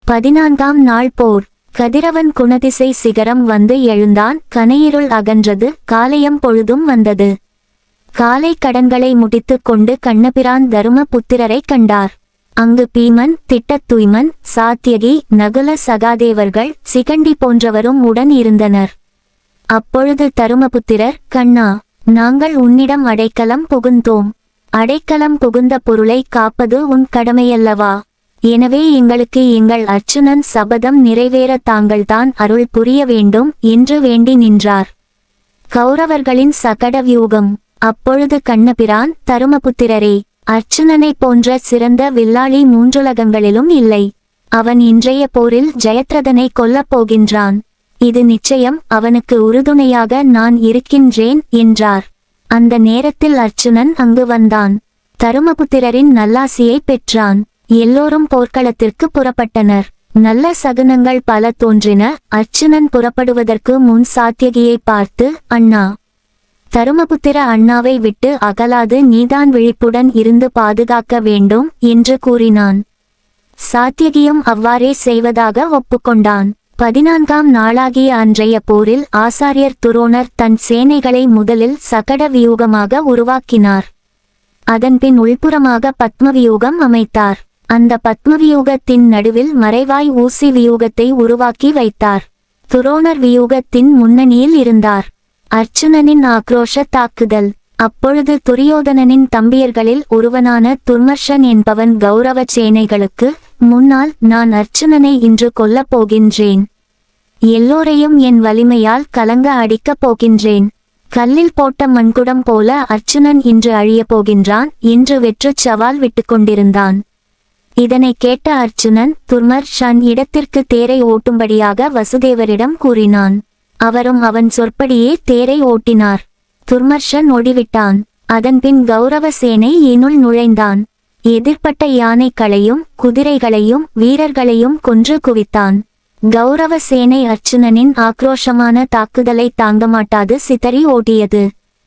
14ஆம் நாள் போர். கதிரவன் குணதிசை சிகரம் வந்து எழுந்தான். கனையிருள் அகன்றது. காலையம் பொழுதும் வந்தது. காலை கடன்களை முடித்து கொண்டு கண்ணபிரான் தருமபுத்திரரை கண்டார். அங்கு பீமன், திட்டத்துய்மன், சாத்தியகி, நகுல சகாதேவர்கள், சிகண்டி போன்றவரும் உடன் இருந்தனர். அப்பொழுது தருமபுத்திரர், கண்ணா, நாங்கள் உன்னிடம் அடைக்கலம் புகுந்தோம். அடைக்கலம் புகுந்த பொருளை காப்பது உன் கடமையல்லவா? எனவே எங்களுக்கு எங்கள் அர்ச்சுனன் சபதம் நிறைவேற தாங்கள்தான் அருள் புரிய வேண்டும் என்று வேண்டி நின்றார். கௌரவர்களின் சகட வியூகம். அப்பொழுது கண்ணபிரான், தருமபுத்திரரே, அர்ச்சுனனை போன்ற சிறந்த வில்லாளி மூன்றுலகங்களிலும் இல்லை. அவன் இன்றைய போரில் ஜெயத்ரதனை கொல்லப் போகின்றான். இது நிச்சயம். அவனுக்கு உறுதுணையாக நான் இருக்கின்றேன் என்றார். அந்த நேரத்தில் அர்ச்சுனன் அங்கு வந்தான். தருமபுத்திரரின் நல்லாசியை பெற்றான். எல்லோரும் போர்க்களத்திற்கு புறப்பட்டனர். நல்ல சகுனங்கள் பல தோன்றின. அர்ச்சுனன் புறப்படுவதற்கு முன் சாத்தியகியை பார்த்து, அண்ணா, தருமபுத்திர அண்ணாவை விட்டு அகலாது நீதான் விழிப்புடன் இருந்து பாதுகாக்க வேண்டும் என்று கூறினான். சாத்தியகியும் அவ்வாறே செய்வதாக ஒப்புக்கொண்டான். 14ஆம் நாளாகிய அன்றைய போரில் ஆசாரியர் துரோணர் தன் சேனைகளை முதலில் சகட வியூகமாக உருவாக்கினார். அதன்பின் உள்புறமாக பத்மவியூகம் அமைத்தார். அந்த பத்மவியூகத்தின் நடுவில் மறைவாய் ஊசி வியூகத்தை உருவாக்கி வைத்தார். துரோணர் வியூகத்தின் முன்னணியில் இருந்தார். அர்ச்சுனனின் ஆக்ரோஷ தாக்குதல். அப்பொழுது துரியோதனனின் தம்பியர்களில் ஒருவனான துர்மர்ஷன் என்பவன் கௌரவ சேனைகளுக்கு முன்னால், நான் அர்ச்சுனனை இன்று கொல்லப் போகின்றேன். எல்லோரையும் என் வலிமையால் கலங்க அடிக்கப் போகின்றேன். கல்லில் போட்ட மண்குடம் போல அர்ச்சுனன் இன்று அழியப் போகின்றான் என்று வெற்றுச் சவால் விட்டுக்கொண்டிருந்தான். இதனை கேட்ட அர்ச்சுனன் துர்மர்ஷன் இடத்திற்கு தேரை ஓட்டும்படியாக வசுதேவரிடம் கூறினான். அவரும் அவன் சொற்படியே தேரை ஓட்டினார். துர்மர்ஷன் ஓடிவிட்டான். அதன்பின் கௌரவ சேனை இனுள் நுழைந்தான். எதிர்ப்பட்ட யானைகளையும் குதிரைகளையும் வீரர்களையும் கொன்று குவித்தான். கௌரவ சேனை அர்ச்சுனனின் ஆக்ரோஷமான தாக்குதலை தாங்கமாட்டாது சிதறி ஓடியது.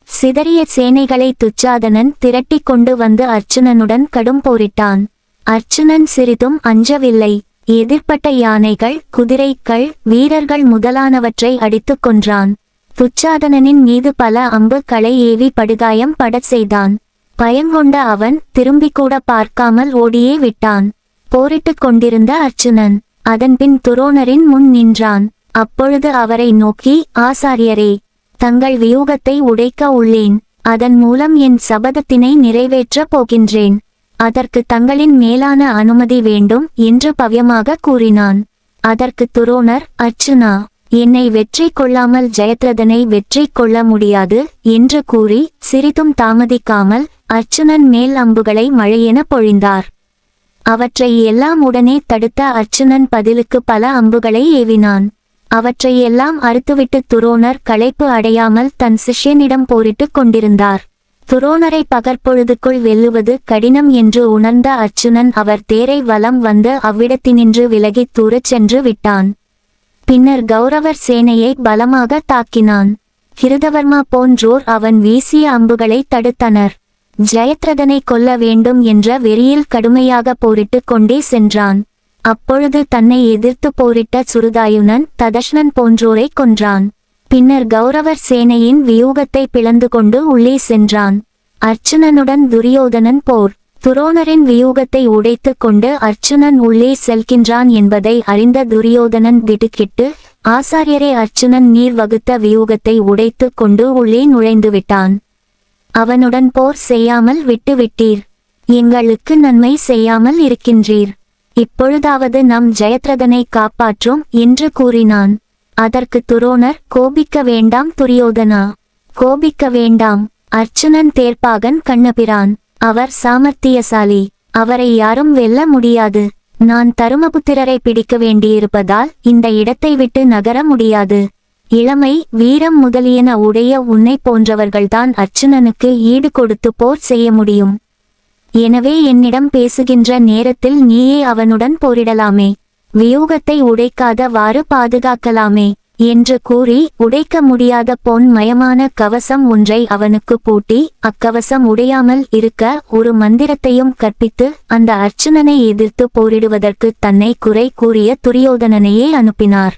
சிதறிய சேனைகளை துச்சாதனன் திரட்டி கொண்டு வந்து அர்ச்சுனனுடன் கடும் போரிட்டான். அர்ச்சுனன் சிறிதும் அஞ்சவில்லை. எதிர்ப்பட்ட யானைகள், குதிரைகள், வீரர்கள் முதலானவற்றை அடித்து கொன்றான். துச்சாதனனின் மீது பல அம்புகளை ஏவி படுகாயம் படச் செய்தான். பயங்கொண்ட அவன் திரும்பிக்கூட பார்க்காமல் ஓடியே விட்டான். போரிட்டுக் கொண்டிருந்த அர்ச்சுனன் அதன்பின் துரோணரின் முன் நின்றான். அப்பொழுது அவரை நோக்கி, ஆசாரியரே, தங்கள் வியூகத்தை உடைக்க உள்ளேன். அதன் மூலம் என் சபதத்தினை நிறைவேற்றப் போகின்றேன். அதற்கு தங்களின் மேலான அனுமதி வேண்டும் என்று பவ்யமாக கூறினான். அதற்கு துரோணர், அர்ச்சுனா, என்னை வெற்றி கொள்ளாமல் ஜெயத்ரதனை வெற்றி கொள்ள முடியாது என்று கூறி சிறிதும் தாமதிக்காமல் அர்ச்சுனன் மேல் அம்புகளை மழையென பொழிந்தார். அவற்றை எல்லாம் உடனே தடுத்த அர்ச்சுனன் பதிலுக்கு பல அம்புகளை ஏவினான். அவற்றை எல்லாம் அறுத்துவிட்டு துரோணர் களைப்பு அடையாமல் தன் சிஷ்யனிடம் போரிட்டுக் கொண்டிருந்தார். துரோணரை பகற்பொழுதுக்குள் வெல்லுவது கடினம் என்று உணர்ந்த அர்ச்சுனன் அவர் தேரை வலம் வந்து அவ்விடத்தினின்று விலகித் தூரச் சென்று விட்டான். பின்னர் கௌரவர் சேனையை பலமாக தாக்கினான். கிருதவர்மா போன்றோர் அவன் வீசிய அம்புகளை தடுத்தனர். ஜெயத்ரதனை கொல்ல வேண்டும் என்ற வெறியில் கடுமையாக போரிட்டுக் கொண்டே சென்றான். அப்பொழுது தன்னை எதிர்த்து போரிட்ட சுருதாயுனன், ததஷ்ணன் போன்றோரை கொன்றான். பின்னர் கௌரவர் சேனையின் வியூகத்தை பிளந்து கொண்டு உள்ளே சென்றான். அர்ச்சுனனுடன் துரியோதனன் போர். துரோணரின் வியூகத்தை உடைத்து கொண்டு அர்ச்சுனன் உள்ளே செல்கின்றான் என்பதை அறிந்த துரியோதனன் திடுக்கிட்டு, ஆசாரியரே, அர்ச்சுனன் நீர் வகுத்த வியூகத்தை உடைத்து கொண்டு உள்ளே நுழைந்து விட்டான். அவனுடன் போர் செய்யாமல் விட்டுவிட்டீர். எங்களுக்கு நன்மை செய்யாமல் இருக்கின்றீர். இப்பொழுதாவது நம் ஜெயத்ரதனை காப்பாற்றும் என்று கூறினான். அதற்கு துரோணர், கோபிக்க வேண்டாம் துரியோதனா, கோபிக்க வேண்டாம். அர்ச்சுனன் தேர்ப்பாகன் கண்ணபிரான். அவர் சாமர்த்தியசாலி. அவரை யாரும் வெல்ல முடியாது. நான் தருமபுத்திரரை பிடிக்க வேண்டியிருப்பதால் இந்த இடத்தை விட்டு நகர முடியாது. இளமை, வீரம் முதலியன உடைய உன்னை போன்றவர்கள்தான் அர்ச்சுனனுக்கு ஈடு கொடுத்து போர் செய்ய முடியும். எனவே என்னிடம் பேசுகின்ற நேரத்தில் நீயே அவனுடன் போரிடலாமே. வியூகத்தை உடைக்காதவாறு பாதுகாக்கலாமே என்று கூறி உடைக்க முடியாத பொன் மயமான கவசம் ஒன்றை அவனுக்கு பூட்டி அக்கவசம் உடையாமல் இருக்க ஒரு மந்திரத்தையும் கற்பித்து அந்த அர்ச்சுனனை எதிர்த்து போரிடுவதற்கு தன்னை குறை கூறிய துரியோதனனையே அனுப்பினார்.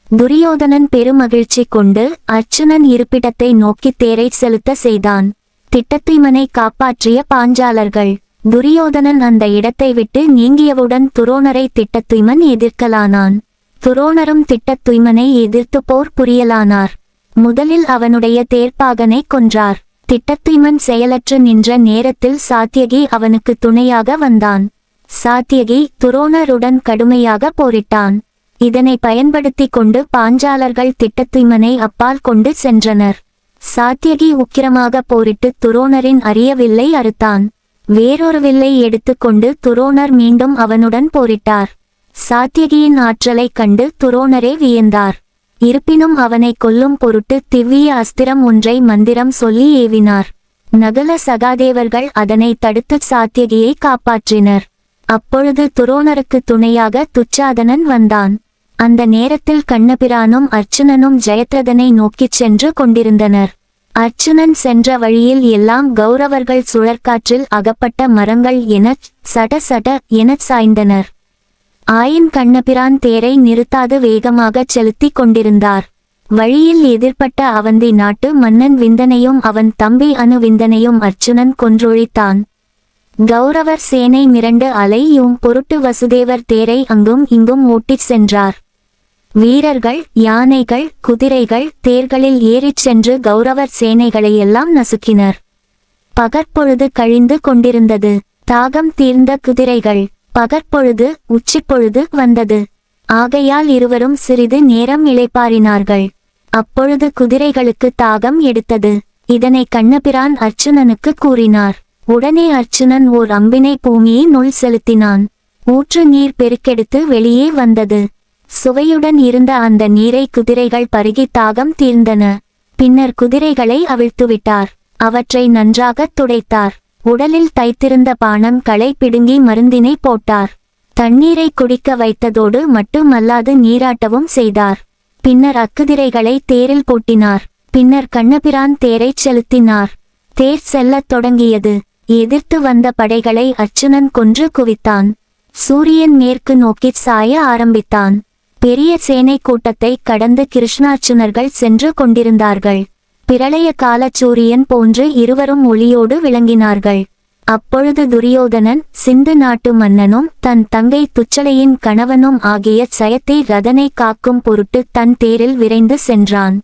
துரியோதனன் பெருமகிழ்ச்சி கொண்டு அர்ச்சுனன் இருப்பிடத்தை நோக்கி தேரை செலுத்த செய்தான். திட்டத்துய்மனை காப்பாற்றிய பாஞ்சாலர்கள். துரியோதனன் அந்த இடத்தை விட்டு நீங்கியவுடன் துரோணரை திட்டத்துய்மன் எதிர்க்கலானான். துரோணரும் திட்டத்துய்மனை எதிர்த்து போர் புரியலானார். முதலில் அவனுடைய தேர்ப்பாகனை கொன்றார். திட்டத்துய்மன் செயலற்று நின்ற நேரத்தில் சாத்தியகி அவனுக்கு துணையாக வந்தான். சாத்தியகி துரோணருடன் கடுமையாக போரிட்டான். இதனை பயன்படுத்தி கொண்டு பாஞ்சாலர்கள் திட்டத்துய்மனை அப்பால் கொண்டு சென்றனர். சாத்தியகி உக்கிரமாக போரிட்டு துரோணரின் அரிய வில்லை அறுத்தான். வேறொரு வில்லை எடுத்துக்கொண்டு துரோணர் மீண்டும் அவனுடன் போரிட்டார். சாத்தியகியின் ஆற்றலைக் கண்டு துரோணரே வியந்தார். இருப்பினும் அவனை கொல்லும் பொருட்டு திவ்விய அஸ்திரம் ஒன்றை மந்திரம் சொல்லி ஏவினார். நகுல சகாதேவர்கள் அதனை தடுத்து சாத்தியகியை காப்பாற்றினர். அப்பொழுது துரோணருக்கு துணையாக துச்சாதனன் வந்தான். அந்த நேரத்தில் கண்ணபிரானும் அர்ச்சுனனும் ஜெயத்ரதனை நோக்கிச் சென்று கொண்டிருந்தனர். அர்ச்சுனன் சென்ற வழியில் எல்லாம் கௌரவர்கள் சுழற்காற்றில் அகப்பட்ட மரங்கள் எனச் சட சட எனச் சாய்ந்தனர். ஆயின் கண்ணபிரான் தேரை நிறுத்தாது வேகமாகச் செலுத்தி கொண்டிருந்தார். வழியில் எதிர்ப்பட்ட அவந்தி நாட்டு மன்னன் விந்தனையும் அவன் தம்பி அனு விந்தனையும் அர்ச்சுனன் கொன்றொழித்தான். கௌரவர் சேனை மிரண்டு அலையும் பொருட்டு வசுதேவர் தேரை அங்கும் இங்கும் ஓட்டிச் சென்றார். வீரர்கள் யானைகள் குதிரைகள் தேர்களில் ஏறிச் சென்று கௌரவர் சேனைகளையெல்லாம் நசுக்கினர். பகற்பொழுது கழிந்து கொண்டிருந்தது. தாகம் தீர்ந்த குதிரைகள். பகற்பொழுது உச்சிப்பொழுது வந்தது. ஆகையால் இருவரும் சிறிது நேரம் இளைப்பாறினார்கள். அப்பொழுது குதிரைகளுக்கு தாகம் எடுத்தது. இதனை கண்ணபிரான் அர்ச்சுனனுக்கு கூறினார். உடனே அர்ச்சுனன் ஓர் அம்பினை பூமியினுள் செலுத்தினான். ஊற்று நீர் பெருக்கெடுத்து வெளியே வந்தது. சுவையுடன் இருந்த அந்த நீரை குதிரைகள் பருகி தாகம் தீர்ந்தன. பின்னர் குதிரைகளை அவிழ்த்துவிட்டார். அவற்றை நன்றாக துடைத்தார். உடலில் தைத்திருந்த பானங்களை பிடுங்கி மருந்தினை போட்டார். தண்ணீரை குடிக்க வைத்ததோடு மட்டுமல்லாது நீராட்டவும் செய்தார். பின்னர் அக்குதிரைகளை தேரில் பூட்டினார். பின்னர் கண்ணபிரான் தேரைச் செலுத்தினார். தேர் செல்லத் தொடங்கியது. எதிர்த்து வந்த படைகளை அர்ச்சுனன் கொன்று குவித்தான். சூரியன் மேற்கு நோக்கிச் சாய ஆரம்பித்தான். பெரிய சேனை கூட்டத்தை கடந்து கிருஷ்ணார்ச்சுனர்கள் சென்று கொண்டிருந்தார்கள். பிரளய கால சூரியன் போன்று இருவரும் ஒளியோடு விளங்கினார்கள். அப்பொழுது துரியோதனன் சிந்து நாட்டு மன்னனும் தன் தங்கை துச்சலையின் கணவனும் ஆகிய சயத்தை ரதனை காக்கும் பொருட்டு தன் தேரில் விரைந்து சென்றான்.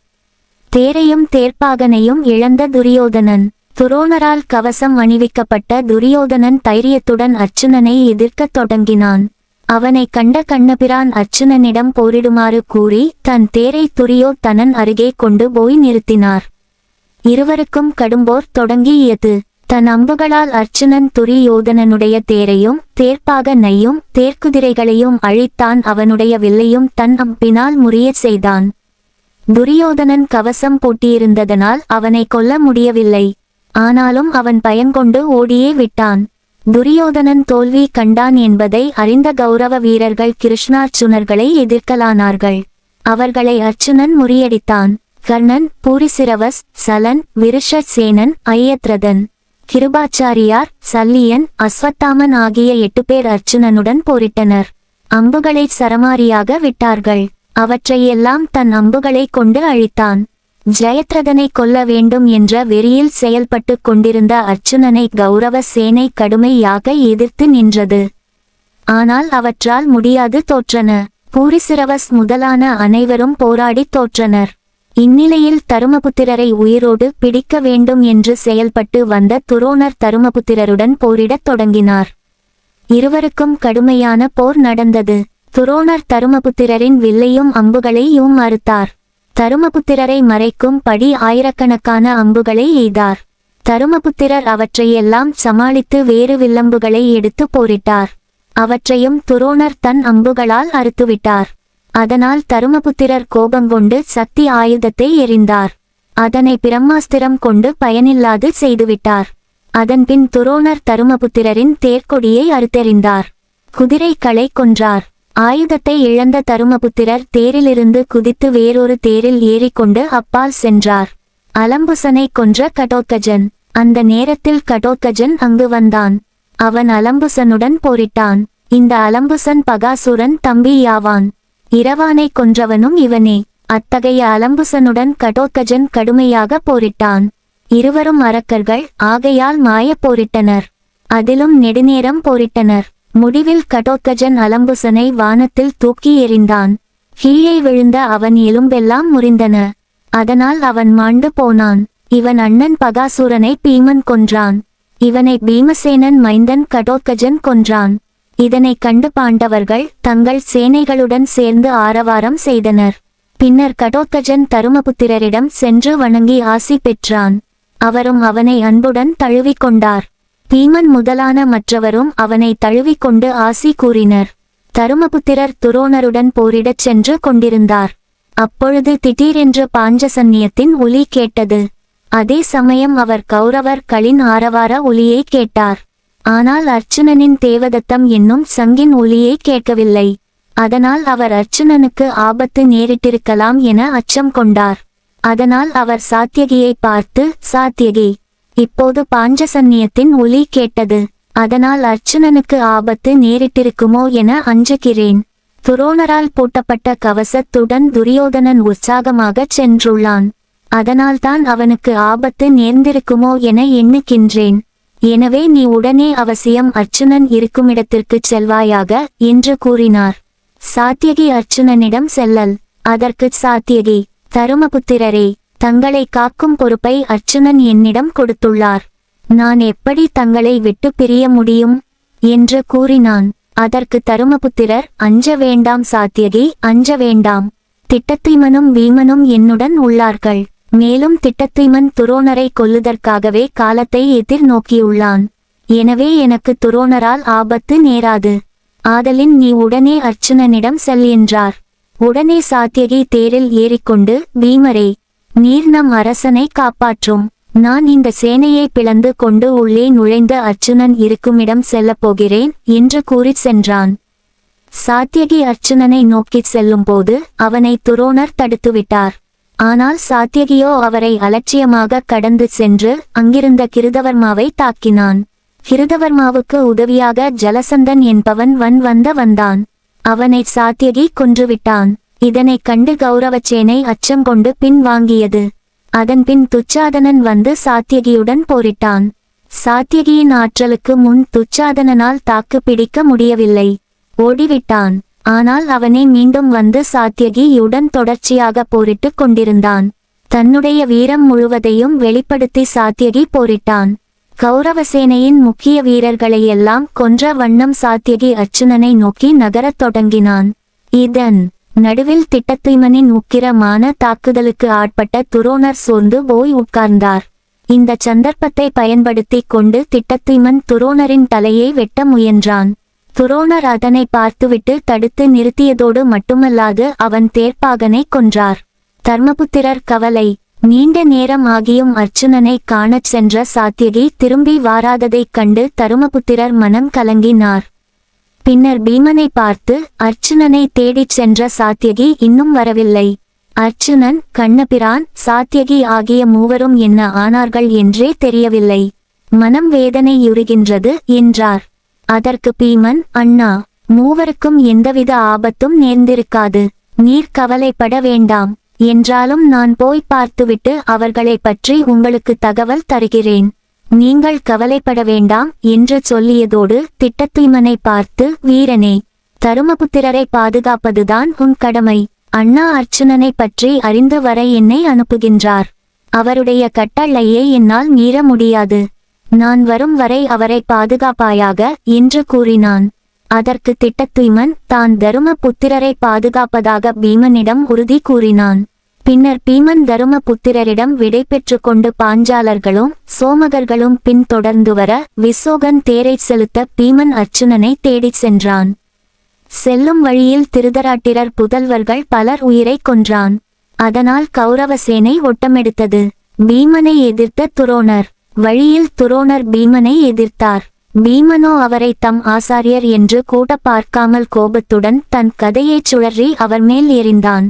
தேரையும் தேர்ப்பாகனையும் இழந்த துரியோதனன். துரோணரால் கவசம் அணிவிக்கப்பட்ட துரியோதனன் தைரியத்துடன் அர்ச்சுனனை எதிர்க்கத் தொடங்கினான். அவனை கண்ட கண்ணபிரான் அர்ச்சுனனிடம் போரிடுமாறு கூறி தன் தேரை துரியோதனன் அருகே கொண்டு போய் நிறுத்தினார். இருவருக்கும் கடும்போர் தொடங்கியது. தன் அம்புகளால் அர்ச்சுனன் துரியோதனனுடைய தேரையும் தேர்ப்பாகனையும் தேர்க்குதிரைகளையும் அழித்தான். அவனுடைய வில்லையும் தன் அம்பினால் முறியச் செய்தான். துரியோதனன் கவசம் பூட்டியிருந்ததனால் அவனை கொல்ல முடியவில்லை. ஆனாலும் அவன் பயங்கொண்டு ஓடியே விட்டான். துரியோதனன் தோல்வி கண்டான் என்பதை அறிந்த கௌரவ வீரர்கள் கிருஷ்ணார்ச்சுனர்களை எதிர்க்கலானார்கள். அவர்களை அர்ச்சுனன் முறியடித்தான். கர்ணன், பூரிசிரவஸ், சலன், விருஷசேனன், ஐயத்ரதன், கிருபாச்சாரியார், சல்லியன், அஸ்வத்தாமன் ஆகிய 8 பேர் அர்ச்சுனனுடன் போரிட்டனர். அம்புகளை சரமாரியாக விட்டார்கள். அவற்றையெல்லாம் தன் அம்புகளை கொண்டு அழித்தான். ஜெயத்ரதனை கொல்ல வேண்டும் என்ற வெறியில் செயல்பட்டு கொண்டிருந்த அர்ச்சுனனை கௌரவ சேனை கடுமையாக எதிர்த்து நின்றது. ஆனால் அவற்றால் முடியாது தோற்றன. பூரிசிரவஸ் முதலான அனைவரும் போராடி தோற்றனர். இந்நிலையில் தருமபுத்திரரை உயிரோடு பிடிக்க வேண்டும் என்று செயல்பட்டு வந்த துரோணர் தருமபுத்திரருடன் போரிடத் தொடங்கினார். இருவருக்கும் கடுமையான போர் நடந்தது. துரோணர் தருமபுத்திரரின் வில்லையும் அம்புகளையும் அறுத்தார். தருமபுத்திரரை மறைக்கும் படி ஆயிரக்கணக்கான அம்புகளை எய்தார். தருமபுத்திரர் அவற்றையெல்லாம் சமாளித்து வேறு வில்லம்புகளை எடுத்து போரிட்டார். அவற்றையும் துரோணர் தன் அம்புகளால் அறுத்துவிட்டார். அதனால் தருமபுத்திரர் கோபங்கொண்டு சக்தி ஆயுதத்தை எறிந்தார். அதனை பிரம்மாஸ்திரம் கொண்டு பயனில்லாது செய்துவிட்டார். அதன்பின் துரோணர் தருமபுத்திரரின் தேர்க்கொடியை அறுத்தெறிந்தார். குதிரைகளை கொன்றார். ஆயுதத்தை இழந்த தருமபுத்திரர் தேரிலிருந்து குதித்து வேறொரு தேரில் ஏறிக்கொண்டு அப்பால் சென்றார். அலம்புசனை கொன்ற கடோத்கஜன். அந்த நேரத்தில் கடோத்கஜன் அங்கு வந்தான். அவன் அலம்புசனுடன் போரிட்டான். இந்த அலம்புசன் பகாசுரன் தம்பியாவான். இரவானை கொன்றவனும் இவனே. அத்தகைய அலம்புசனுடன் கடோத்கஜன் கடுமையாக போரிட்டான். இருவரும் அரக்கர்கள் ஆகையால் மாயப் போரிட்டனர். அதிலும் நெடுநேரம் போரிட்டனர். முடிவில் கடோத்கஜன் அலம்புசனை வானத்தில் தூக்கி எறிந்தான். கீழே விழுந்த அவன் எலும்பெல்லாம் முறிந்தன. அதனால் அவன் மாண்டு போனான். இவன் அண்ணன் பகாசுரனை பீமன் கொன்றான். இவனை பீமசேனன் மைந்தன் கடோத்கஜன் கொன்றான். இதனை கண்டு பாண்டவர்கள் தங்கள் சேனைகளுடன் சேர்ந்து ஆரவாரம் செய்தனர். பின்னர் கடோத்கஜன் தருமபுத்திரரிடம் சென்று வணங்கி ஆசி பெற்றான். அவரும் அவனை அன்புடன் தழுவிக்கொண்டார். பீமன் முதலான மற்றவரும் அவனை தழுவிக்கொண்டு ஆசி கூறினர். தருமபுத்திரர் துரோணருடன் போரிடச் சென்று கொண்டிருந்தார். அப்பொழுது திடீரென்று பாஞ்சசன்னியத்தின் ஒலி கேட்டது. அதே சமயம் அவர் கௌரவர்களின் ஆரவார ஒலியை கேட்டார். ஆனால் அர்ச்சுனனின் தேவதத்தம் என்னும் சங்கின் ஒலியை கேட்கவில்லை. அதனால் அவர் அர்ச்சுனனுக்கு ஆபத்து நேரிட்டிருக்கலாம் என அச்சம் கொண்டார். அதனால் அவர் சாத்யகியை பார்த்து, சாத்யகி, இப்போது பாஞ்சசன்னியத்தின் ஒலி கேட்டது. அதனால் அர்ச்சுனனுக்கு ஆபத்து நேரிட்டிருக்குமோ என அஞ்சுகிறேன். துரோணரால் பூட்டப்பட்ட கவசத்துடன் துரியோதனன் உற்சாகமாகச் சென்றுள்ளான். அதனால்தான் அவனுக்கு ஆபத்து நேர்ந்திருக்குமோ என எண்ணுகின்றேன். எனவே நீ உடனே அவசியம் அர்ச்சுனன் இருக்குமிடத்திற்குச் செல்வாயாக என்று கூறினார். சாத்யகி அர்ச்சுனனிடம் செல்லல். அதற்குச் சாத்யகி, தருமபுத்திரரே, தங்களை காக்கும் பொறுப்பை அர்ச்சுனன் என்னிடம் கொடுத்துள்ளார். நான் எப்படி தங்களை விட்டு பிரிய முடியும் என்று கூறினான். அதற்கு தருமபுத்திரர், அஞ்ச வேண்டாம் சாத்யகி, அஞ்ச வேண்டாம். திட்டத்துய்மனும் பீமனும் என்னுடன் உள்ளார்கள். மேலும் திட்டத்துய்மன் துரோணரை கொல்லுதற்காகவே காலத்தை எதிர்நோக்கியுள்ளான். எனவே எனக்கு துரோணரால் ஆபத்து நேராது. ஆதலின் நீ உடனே அர்ச்சுனனிடம் செல் என்றார். உடனே சாத்யகி தேரில் ஏறிக்கொண்டு, பீமரே, நீர் நம் அரசனை காப்பாற்றும். நான் இந்த சேனையை பிளந்து கொண்டு உள்ளே நுழைந்த அர்ச்சுனன் இருக்குமிடம் செல்லப் போகிறேன் என்று கூறிச் சென்றான். சாத்யகி அர்ச்சுனனை நோக்கிச் செல்லும்போது அவனை துரோணர் தடுத்துவிட்டார். ஆனால் சாத்யகியோ அவரை அலட்சியமாக கடந்து சென்று அங்கிருந்த கிருதவர்மாவை தாக்கினான். கிருதவர்மாவுக்கு உதவியாக ஜலசந்தன் என்பவன் வந்தான். அவனை சாத்யகி கொன்றுவிட்டான். இதனைக் கண்டு கௌரவச்சேனை அச்சம் கொண்டு பின் வாங்கியது. அதன்பின் துச்சாதனன் வந்து சாத்யகியுடன் போரிட்டான். சாத்யகியின் ஆற்றலுக்கு முன் துச்சாதனனால் தாக்கு பிடிக்க முடியவில்லை. ஓடிவிட்டான். ஆனால் அவனே மீண்டும் வந்து சாத்யகியுடன் தொடர்ச்சியாக போரிட்டு கொண்டிருந்தான். தன்னுடைய வீரம் முழுவதையும் வெளிப்படுத்தி சாத்யகி போரிட்டான். கௌரவசேனையின் முக்கிய வீரர்களையெல்லாம் கொன்ற வண்ணம் சாத்யகி அர்ச்சுனனை நோக்கி நகரத் தொடங்கினான். இதன் நடுவில் திட்டத்துய்மனின் உக்கிரமான தாக்குதலுக்கு ஆட்பட்ட துரோணர் சோர்ந்து போய் உட்கார்ந்தார். இந்த சந்தர்ப்பத்தை பயன்படுத்தி கொண்டு திட்டத்துய்மன் துரோணரின் தலையை வெட்ட முயன்றான். துரோணர் அதனை பார்த்துவிட்டு தடுத்து நிறுத்தியதோடு மட்டுமல்லாது அவன் தேர்ப்பாகனை கொன்றார். தர்மபுத்திரர் கவலை. நீண்ட நேரம் ஆகியும் அர்ச்சுனனை காணச் சென்ற சாத்யகி திரும்பி வாராததைக் கண்டு தருமபுத்திரர் மனம் கலங்கினார். பின்னர் பீமனை பார்த்து, அர்ச்சுனனை தேடிச் சென்ற சாத்யகி இன்னும் வரவில்லை. அர்ச்சுனன், கண்ணபிரான், சாத்யகி ஆகிய மூவரும் என்ன ஆனார்கள் என்றே தெரியவில்லை. மனம் வேதனையுறுகின்றது என்றார். அதற்கு பீமன், அண்ணா, மூவருக்கும் எந்தவித ஆபத்தும் நேர்ந்திருக்காது. நீர் கவலைப்பட வேண்டாம். என்றாலும் நான் போய் பார்த்துவிட்டு அவர்களை பற்றி உங்களுக்கு தகவல் தருகிறேன். நீங்கள் கவலைப்பட வேண்டாம் என்று சொல்லியதோடு திட்டத்துய்மனை பார்த்து, வீரனே, தருமபுத்திரரை பாதுகாப்பதுதான் உன் கடமை. அண்ணா அர்ச்சுனனை பற்றி அறிந்து வர என்னை அனுப்புகின்றார். அவருடைய கட்டளையை என்னால் மீற முடியாது. நான் வரும் வரை அவரை பாதுகாப்பாயாக என்று கூறினான். அதற்கு திட்டத்துய்மன் தான் தருமபுத்திரரை பாதுகாப்பதாக பீமனிடம் உறுதி கூறினான். பின்னர் பீமன் தருமபுத்திரரிடம் விடை பெற்று கொண்டு பாஞ்சாலர்களும் சோமகர்களும் பின் தொடர்ந்து வர விசோகன் தேரைச் செலுத்த பீமன் அர்ச்சுனனை தேடிச் சென்றான். செல்லும் வழியில் திருதராட்டிரர் புதல்வர்கள் பலர் உயிரை கொன்றான். அதனால் கௌரவசேனை ஓட்டமெடுத்தது. பீமனை எதிர்த்த துரோணர். வழியில் துரோணர் பீமனை எதிர்த்தார். பீமனோ அவரை தம் ஆசாரியர் என்று கூட பார்க்காமல் கோபத்துடன் தன் கதையைச் சுழறி அவர் மேல் எறிந்தான்.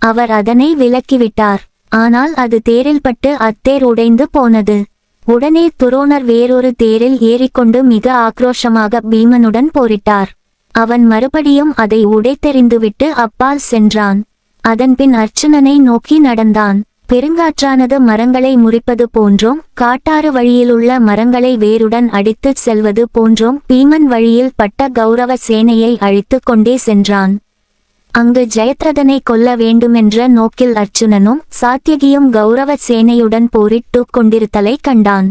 அவர் அதனை விலக்கிவிட்டார். ஆனால் அது தேரில் பட்டு அத்தேர் உடைந்து போனது. உடனே துரோணர் வேறொரு தேரில் ஏறிக்கொண்டு மிக ஆக்ரோஷமாக பீமனுடன் போரிட்டார். அவன் மறுபடியும் அதை உடைத்தெறிந்துவிட்டு அப்பால் சென்றான். அதன்பின் அர்ச்சுனனை நோக்கி நடந்தான். பெருங்காற்றானது மரங்களை முறிப்பது போன்றும் காட்டாறு வழியிலுள்ள மரங்களை வேருடன் அடித்துச் செல்வது போன்றும் பீமன் வழியில் பட்ட கௌரவ சேனையை அழித்து கொண்டே சென்றான். அங்கு ஜெயத்ரதனை கொல்ல வேண்டுமென்ற நோக்கில் அர்ச்சுனனும் சாத்யகியும் கௌரவ சேனையுடன் போரிட்டு கொண்டிருத்தலை கண்டான்.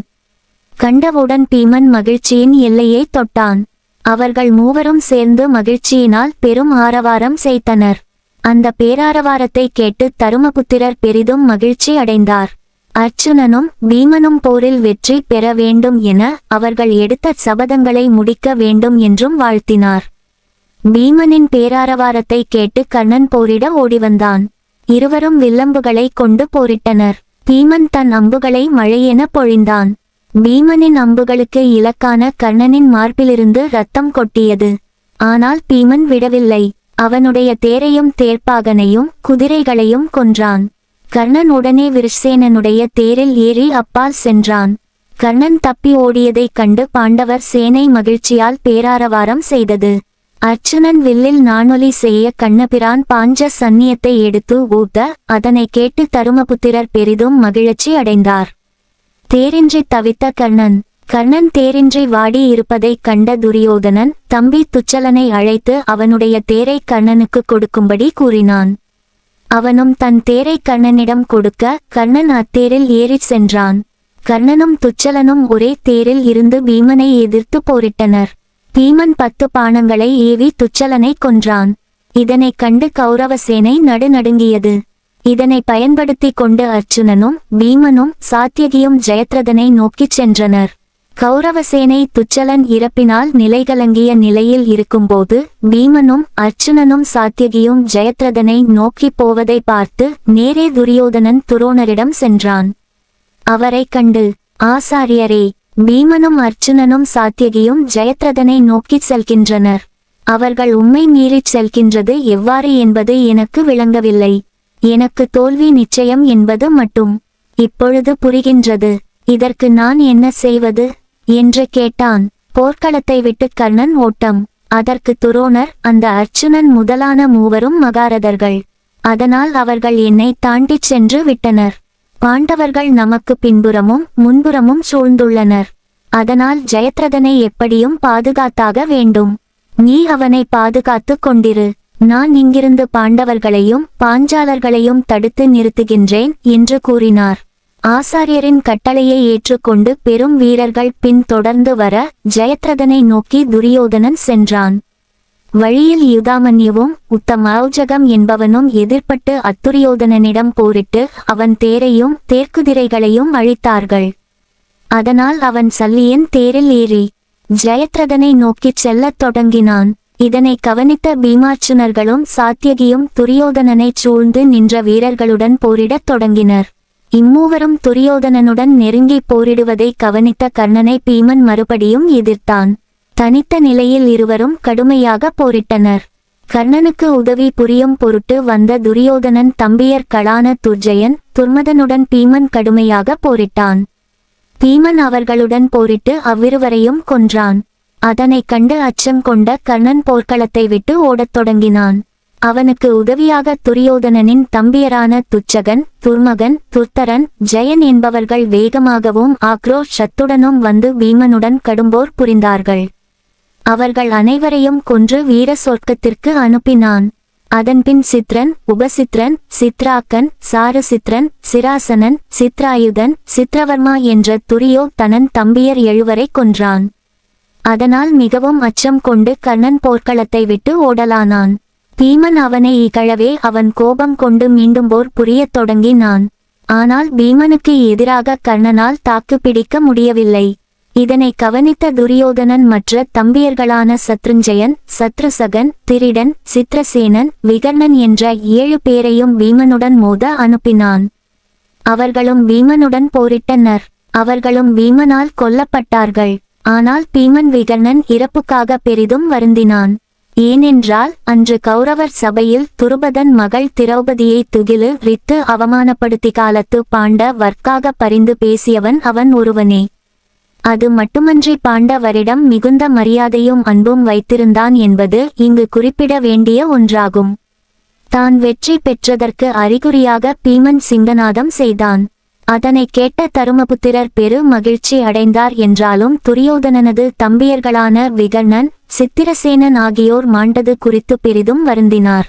கண்டவுடன் பீமன் மகிழ்ச்சியின் எல்லையை தொட்டான். அவர்கள் மூவரும் சேர்ந்து மகிழ்ச்சியினால் பெரும் ஆரவாரம் செய்தனர். அந்த பேராரவாரத்தை கேட்டு தருமபுத்திரர் பெரிதும் மகிழ்ச்சி அடைந்தார். அர்ச்சுனனும் பீமனும் போரில் வெற்றி பெற வேண்டும் என அவர்கள் எடுத்த சபதங்களை முடிக்க வேண்டும் என்றும் வாழ்த்தினார். பீமனின் பேராரவாரத்தை கேட்டு கர்ணன் போரிட ஓடிவந்தான். இருவரும் வில்லம்புகளை கொண்டு போரிட்டனர். பீமன் தன் அம்புகளை மழையென பொழிந்தான். பீமனின் அம்புகளுக்கு இலக்கான கர்ணனின் மார்பிலிருந்து இரத்தம் கொட்டியது. ஆனால் பீமன் விடவில்லை. அவனுடைய தேரையும் தேர்ப்பாகனையும் குதிரைகளையும் கொன்றான். கர்ணன் உடனே விருஷசேனனுடைய தேரில் ஏறி அப்பால் சென்றான். கர்ணன் தப்பி ஓடியதைக் கண்டு பாண்டவர் சேனை மகிழ்ச்சியால் பேராரவாரம் செய்தது. அர்ச்சுனன் வில்லில் நாணொலி செய்ய கண்ணபிரான் பாஞ்ச சந்நியத்தை எடுத்து ஊத்த அதனை கேட்டு தருமபுத்திரர் பெரிதும் மகிழ்ச்சி அடைந்தார். தேரின்றி தவித்த கர்ணன் தேரின்றி வாடி இருப்பதைக் கண்ட துரியோதனன் தம்பி துச்சலனை அழைத்து அவனுடைய தேரை கர்ணனுக்கு கொடுக்கும்படி கூறினான். அவனும் தன் தேரை கர்ணனிடம் கொடுக்க கர்ணன் அத்தேரில் ஏறிச் சென்றான். கர்ணனும் துச்சலனும் ஒரே தேரில் இருந்து பீமனை எதிர்த்து போரிட்டனர். பீமன் 10 பாணங்களை ஏவி துச்சலனை கொன்றான். இதனைக் கண்டு கௌரவசேனை நடுநடுங்கியது. இதனை பயன்படுத்தி கொண்டு அர்ச்சுனனும் பீமனும் சாத்யகியும் ஜெயத்ரதனை நோக்கிச் சென்றனர். கௌரவசேனை துச்சலன் இறப்பினால் நிலைகலங்கிய நிலையில் இருக்கும்போது பீமனும் அர்ச்சுனனும் சாத்யகியும் ஜெயத்ரதனை நோக்கி போவதை பார்த்து நேரே துரியோதனன் துரோணரிடம் சென்றான். அவரை கண்டு, ஆசாரியரே, பீமனும் அர்ச்சுனனும் சாத்யகியும் ஜெயத்ரதனை நோக்கிச் செல்கின்றனர். அவர்கள் உம்மை மீறிச் செல்கின்றது எவ்வாறு என்பது எனக்கு விளங்கவில்லை. எனக்கு தோல்வி நிச்சயம் என்பது மட்டும் இப்பொழுது புரிகின்றது. இதற்கு நான் என்ன செய்வது என்று கேட்டான். போர்க்களத்தை விட்டு கர்ணன் ஓட்டம். அதற்கு துரோணர், அந்த அர்ச்சுனன் முதலான மூவரும் மகாரதர்கள். அதனால் அவர்கள் என்னை தாண்டிச் சென்று விட்டனர். பாண்டவர்கள் நமக்கு பின்புறமும் முன்புறமும் சூழ்ந்துள்ளனர். அதனால் ஜெயத்ரதனை எப்படியும் பாதுகாத்தாக வேண்டும். நீ அவனை பாதுகாத்து கொண்டிரு. நான் இங்கிருந்து பாண்டவர்களையும் பாஞ்சாலர்களையும் தடுத்து நிறுத்துகின்றேன் என்று கூறினார். ஆசாரியரின் கட்டளையை ஏற்றுக்கொண்டு பெரும் வீரர்கள் பின் தொடர்ந்து வர ஜெயத்ரதனை நோக்கி துரியோதனன் சென்றான். வழியில் யுதாமன்யுவும் உத்தமௌஜகம் என்பவனும் எதிர்பட்டு அத்துரியோதனனிடம் போரிட்டு அவன் தேரையும் தேர்க்குதிரைகளையும் அழித்தார்கள். அதனால் அவன் சல்லியன் தேரில் ஏறி ஜெயத்ரதனை நோக்கிச் செல்லத் தொடங்கினான். இதனை கவனித்த பீமார்ச்சுனர்களும் சாத்யகியும் துரியோதனனைச் சூழ்ந்து நின்ற வீரர்களுடன் போரிடத் தொடங்கினர். இம்மூவரும் துரியோதனனுடன் நெருங்கி போரிடுவதை கவனித்த கர்ணனை பீமன் மறுபடியும் எதிர்த்தான். தனித்த நிலையில் இருவரும் கடுமையாக போரிட்டனர். கர்ணனுக்கு உதவி புரியும் பொருட்டு வந்த துரியோதனன் தம்பியர்களான துர்ஜயன் துர்மதனுடன் பீமன் கடுமையாக போரிட்டான். பீமன் அவர்களுடன் போரிட்டு அவ்விருவரையும் கொன்றான். அதனைக் கண்டு அச்சம் கொண்ட கர்ணன் போர்க்களத்தை விட்டு ஓடத் தொடங்கினான். அவனுக்கு உதவியாக துரியோதனனின் தம்பியரான துச்சகன் துர்மகன் துர்த்தரன் ஜெயன் என்பவர்கள் வேகமாகவும் ஆக்ரோஷத்துடனும் வந்து பீமனுடன் கடும்போர் புரிந்தார்கள். அவர்கள் அனைவரையும் கொன்று வீர சொர்க்கத்திற்கு அனுப்பினான். அதன்பின் சித்ரன் உபசித்ரன் சித்ராக்கன் சாருசித்ரன் சிராசனன் சித்ராயுதன் சித்ரவர்மா என்ற துரியோதனன் தம்பியர் 7 கொன்றான். அதனால் மிகவும் அச்சம் கொண்டு கர்ணன் போர்க்களத்தை விட்டு ஓடலானான். பீமன் அவனை இகழவே அவன் கோபம் கொண்டு மீண்டும் போர் புரியத் தொடங்கினான். ஆனால் பீமனுக்கு எதிராக கர்ணனால் தாக்கு பிடிக்க முடியவில்லை. இதனை கவனித்த துரியோதனன் மற்ற தம்பியர்களான சத்ருஞ்சயன் சத்ருசகன் திரிடன் சித்ரசேனன் விகர்ணன் என்ற 7 பேரையும் பீமனுடன் மோத அனுப்பினான். அவர்களும் பீமனுடன் போரிட்டனர். அவர்களும் பீமனால் கொல்லப்பட்டார்கள். ஆனால் பீமன் விகர்ணன் இறப்புக்காக பெரிதும் வருந்தினான். ஏனென்றால் அன்று கௌரவர் சபையில் துருபதன் மகள் திரௌபதியை துகிலு ரித்து அவமானப்படுத்தி காலத்து பாண்ட வர்க்காக பரிந்து பேசியவன் அவன் ஒருவனே. அது மட்டுமன்றி பாண்டவரிடம் மிகுந்த மரியாதையும் அன்பும் வைத்திருந்தான் என்பது இங்கு குறிப்பிட வேண்டிய ஒன்றாகும். தான் வெற்றி பெற்றதற்கு அறிகுறியாக பீமன் சிங்கநாதம் செய்தான். அதனை கேட்ட தருமபுத்திரர் பெரு மகிழ்ச்சி அடைந்தார். என்றாலும் துரியோதனனது தம்பியர்களான விகர்ணன், சித்திரசேனன் ஆகியோர் மாண்டது குறித்து பெரிதும் வருந்தினார்.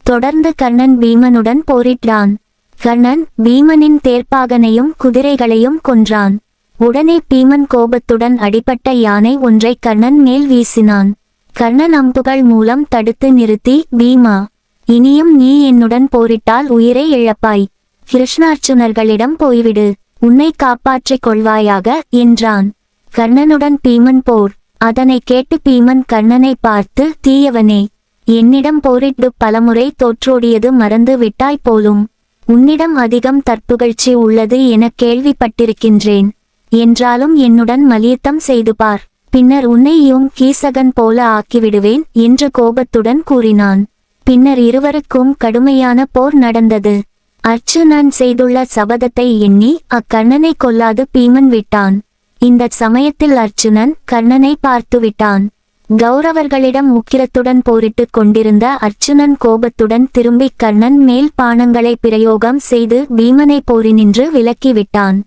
தொடர்ந்து கர்ணன் பீமனுடன் போரிட்டான். கர்ணன் பீமனின் தேர்ப்பாகனையும் குதிரைகளையும் கொன்றான். உடனே பீமன் கோபத்துடன் அடிபட்ட யானை ஒன்றை கர்ணன் மேல் வீசினான். கர்ணன் அம்புகள் மூலம் தடுத்து நிறுத்தி, பீமா, இனியும் நீ என்னுடன் போரிட்டால் உயிரை இழப்பாய். கிருஷ்ணார்ச்சுனர்களிடம் போய்விடு, உன்னை காப்பாற்றிக் கொள்வாயாக என்றான். கர்ணனுடன் பீமன் போர். அதனை கேட்டு பீமன் கர்ணனை பார்த்து, தீயவனே, என்னிடம் போரிட்டு பலமுறை தோற்றோடியது மறந்து விட்டாய் போலும். உன்னிடம் அதிகம் தற்புகழ்ச்சி உள்ளது என கேள்விப்பட்டிருக்கின்றேன். என்றாலும் என்னுடன் மல்யுத்தம் செய்து பார், பின்னர் உன்னையும் கீசகன் போல ஆக்கிவிடுவேன் என்று கோபத்துடன் கூறினான். பின்னர் இருவருக்கும் கடுமையான போர் நடந்தது. அர்ச்சுனன் செய்துள்ள சபதத்தை எண்ணி அக்கர்ணனை கொல்லாது பீமன் விட்டான். இந்த சமயத்தில் அர்ச்சுனன் கர்ணனை பார்த்துவிட்டான். கௌரவர்களிடம் உக்கிரத்துடன் போரிட்டுக் கொண்டிருந்த அர்ச்சுனன் கோபத்துடன் திரும்பி கர்ணன் மேல் பானங்களை பிரயோகம் செய்து பீமனை போரினின்று விலக்கிவிட்டான்.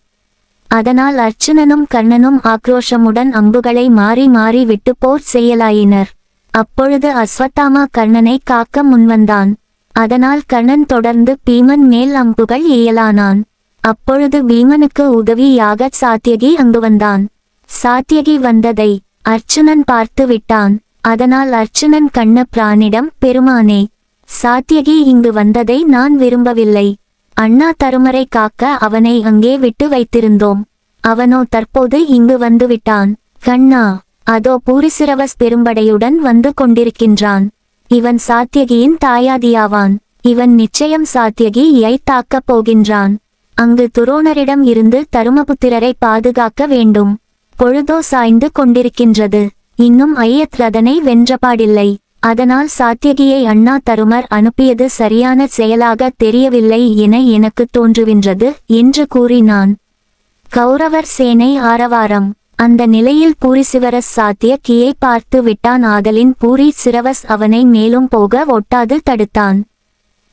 அதனால் அர்ச்சுனனும் கர்ணனும் ஆக்ரோஷமுடன் அம்புகளை மாறி மாறி விட்டு போர் செய்யலாயினர். அப்பொழுது அஸ்வத்தாமா கர்ணனை காக்க முன்வந்தான். அதனால் கர்ணன் தொடர்ந்து பீமன் மேல் அம்புகள் எய்யலானான். அப்பொழுது பீமனுக்கு உதவியாக சாத்தியகி அங்கு வந்தான். சாத்தியகி வந்ததை அர்ச்சுனன் பார்த்து விட்டான். அதனால் அர்ச்சுனன் கண்ண பிரானிடம், பெருமானே, சாத்தியகி இங்கு வந்ததை நான் விரும்பவில்லை. அண்ணா தருமரை காக்க அவனை அங்கே விட்டு வைத்திருந்தோம். அவனோ தற்போது இங்கு வந்துவிட்டான். கண்ணா, அதோ பூரிசிரவஸ் பெரும்படையுடன் வந்து கொண்டிருக்கின்றான். இவன் சாத்தியகியின் தாயாதியாவான். இவன் நிச்சயம் சாத்தியகியை தாக்கப் போகின்றான். அங்கு துரோணரிடம் இருந்து தருமபுத்திரரை பாதுகாக்க வேண்டும். பொழுதோ சாய்ந்து கொண்டிருக்கின்றது. இன்னும் ஐயத்ரதனை வென்றபாடில்லை. அதனால் சாத்தியகியை அண்ணா தருமர் அனுப்பியது சரியான செயலாக தெரியவில்லை என எனக்கு தோன்றுகின்றது என்று கூறினான். கௌரவர் சேனை ஆரவாரம். அந்த நிலையில் பூரிசிரவஸ் சாத்தியகியை பார்த்து விட்டான். ஆதலின் பூரிசிரவஸ் அவனை மேலும் போக ஒட்டாது தடுத்தான்.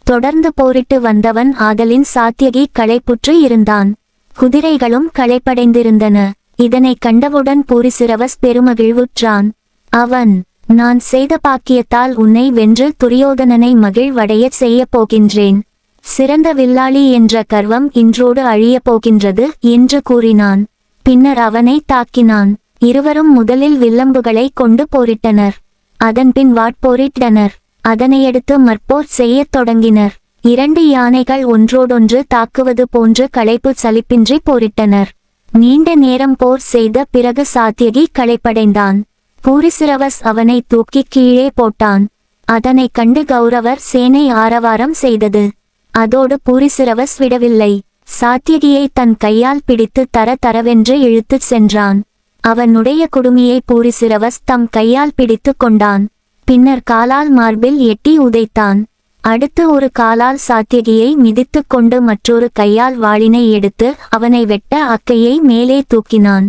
தொடர்ந்து போரிட்டு வந்தவன் ஆதலின் சாத்தியகி களைப்புற்று இருந்தான். குதிரைகளும் களைப்படைந்திருந்தன. இதனை கண்டவுடன் பூரிசிரவஸ் பெருமகிழ்வுற்றான். அவன், நான் செய்த பாக்கியத்தால் உன்னை வென்று துரியோதனனை மகிழ்வடையச் செய்யப் போகின்றேன். சிறந்த வில்லாளி என்ற கர்வம் இன்றோடு அழியப் போகின்றது என்று கூறினான். பின்னர் அவனை தாக்கினான். இருவரும் முதலில் வில்லம்புகளை கொண்டு போரிட்டனர். அதன்பின் வாட்போரிட்டனர். அதனையடுத்து மற்போர் செய்யத் தொடங்கினர். 2 யானைகள் ஒன்றோடொன்று தாக்குவது போன்று களைப்பு சலிப்பின்றி போரிட்டனர். நீண்ட நேரம் போர் செய்த பிறகு சாத்தியகி களைப்படைந்தான். பூரிசிரவஸ் அவனை தூக்கி கீழே போட்டான். அதனை கண்டு கௌரவர் சேனை ஆரவாரம் செய்தது. அதோடு பூரிசிரவஸ் விடவில்லை. சாத்தியகியை தன் கையால் பிடித்து தரவென்று இழுத்துச் சென்றான். அவனுடைய குடுமியை பூரிசிரவஸ் தம் கையால் பிடித்து கொண்டான். பின்னர் காலால் மார்பில் எட்டி உதைத்தான். அடுத்து ஒரு காலால் சாத்தியகியை மிதித்து கொண்டு மற்றொரு கையால் வாளினை எடுத்து அவனை வெட்ட அக்கையை மேலே தூக்கினான்.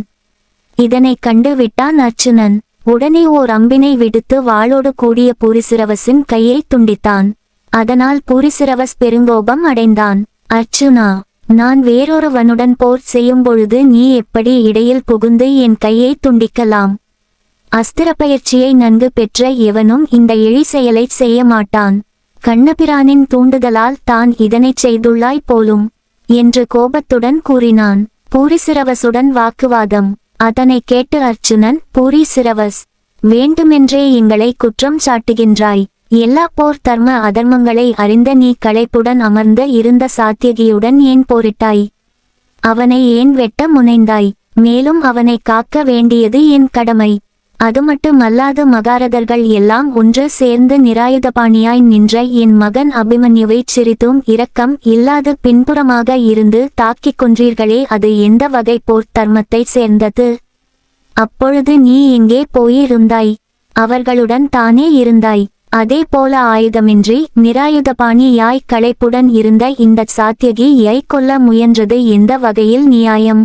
இதனை கண்டு விட்டான் அர்ச்சுனன். உடனே ஓர் அம்பினை விடுத்து வாளோடு கூடிய பூரிசிரவஸின் கையை துண்டித்தான். அதனால் பூரிசிரவஸ் பெருங்கோபம் அடைந்தான். அர்ச்சுனா, நான் வேறொருவனுடன் போர் செய்யும் பொழுது நீ எப்படி இடையில் புகுந்து என் கையை துண்டிக்கலாம்? அஸ்திர பயிற்சியை நன்கு பெற்ற எவனும் இந்த இழி செயலை செய்ய மாட்டான். கண்ணபிரானின் தூண்டுதலால் தான் இதனைச் செய்துள்ளாய் போலும் என்று கோபத்துடன் கூறினான். பூரிசிரவசுடன் வாக்குவாதம். அதனை கேட்டு அர்ச்சுனன், பூரிசிரவஸ், வேண்டுமென்றே எங்களை குற்றம் சாட்டுகின்றாய். எல்லா போர் தர்ம அதர்மங்களை அறிந்த நீ களைப்புடன் அமர்ந்த இருந்த சாத்தியகியுடன் ஏன் போரிட்டாய்? அவனை ஏன் வெட்ட முனைந்தாய்? மேலும் அவனை காக்க வேண்டியது என் கடமை. அது மட்டுமல்லாது மகாரதர்கள் எல்லாம் ஒன்று சேர்ந்து நிராயுதபாணியாய் நின்ற என் மகன் அபிமன்யுவைச் சிறிதும் இரக்கம் இல்லாது பின்புறமாக இருந்து தாக்கிக் கொன்றீர்களே, அது எந்த வகை போர் தர்மத்தை சேர்ந்தது? அப்பொழுது நீ எங்கே போயிருந்தாய்? அவர்களுடன் தானே இருந்தாய். அதே போல ஆயுதமின்றி நிராயுதபாணியாய் களைப்புடன் இருந்த இந்த சாத்யகியை கொல்ல முயன்றது எந்த வகையில் நியாயம்?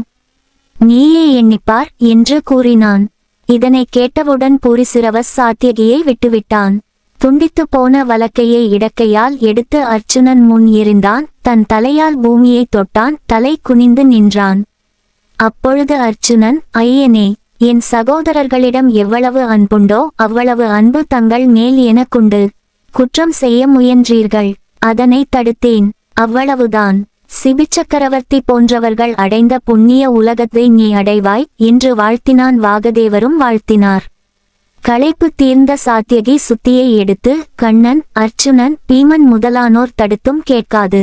நீயே எண்ணிப்பார் என்று கூறினான். இதனை கேட்டவுடன் பூரிசிரவஸ் சாத்யகியை விட்டுவிட்டான். துண்டித்து போன வலக்கையை இடக்கையால் எடுத்து அர்ச்சுனன் முன் எறிந்தான். தன் தலையால் பூமியை தொட்டான். தலை குனிந்து நின்றான். அப்பொழுது அர்ச்சுனன், ஐயனே, என் சகோதரர்களிடம் எவ்வளவு அன்புண்டோ அவ்வளவு அன்பு தங்கள் மேல் எனக்குண்டு. குற்றம் செய்ய முயன்றீர்கள், அதனை தடுத்தேன், அவ்வளவுதான். சிபிச்சக்கரவர்த்தி போன்றவர்கள் அடைந்த புண்ணிய உலகத்தை நீ அடைவாய் என்று வாழ்த்தினான். வாகதேவரும் வாழ்த்தினார். களைப்பு தீர்ந்த சாத்யகி சுத்தியை எடுத்து கண்ணன், அர்ச்சுனன், பீமன் முதலானோர் தடுத்தும் கேட்காது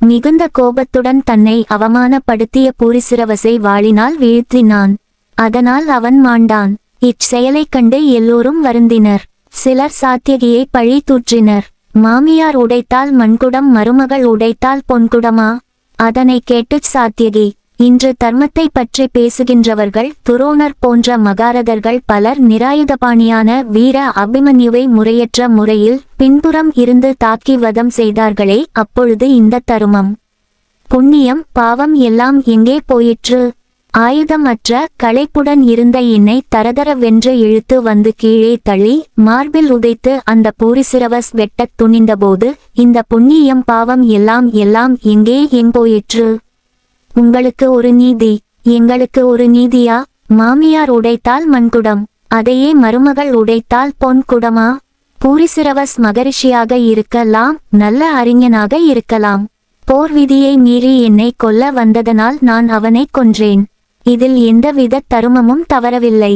மிகுந்த கோபத்துடன் தன்னை அவமானப்படுத்திய பூரிசிரவசை வாளினால் வீழ்த்தினான். அதனால் அவன் மாண்டான். இச்செயலைக் கண்டு எல்லோரும் வருந்தினர். சிலர் சாத்யகியை பழி தூற்றினர். மாமியார் உடைத்தால் மண்குடம், மருமகள் உடைத்தால் பொன்குடமா? அதனை கேட்டுச் சாத்யகி, இன்று தர்மத்தை பற்றி பேசுகின்றவர்கள் துரோணர் போன்ற மகாரதர்கள் பலர் நிராயுதபாணியான வீர அபிமன்யுவை முறையற்ற முறையில் பின்புறம் இருந்து தாக்கி வதம் செய்தார்களே, அப்பொழுது இந்த தருமம், புண்ணியம், பாவம் எல்லாம் எங்கே போயிற்று? ஆயுதம் அற்ற களைப்புடன் இருந்த என்னை தரதரவென்று இழுத்து வந்து கீழே தள்ளி மார்பில் உதைத்து அந்த பூரிசிரவஸ் வெட்டத் துணிந்தபோது இந்த புண்ணியம் பாவம் எல்லாம் எங்கோயிற்று? உங்களுக்கு ஒரு நீதி, எங்களுக்கு ஒரு நீதியா? மாமியார் உடைத்தால் மண்குடம், அதையே மருமகள் உடைத்தால் பொன் குடமா? பூரிசிரவஸ் மகரிஷியாக இருக்கலாம், நல்ல அறிஞனாக இருக்கலாம். போர் விதியை மீறி என்னை கொல்ல வந்ததனால் நான் அவனை கொன்றேன். இதில் எந்தவித தருமமும் தவறவில்லை.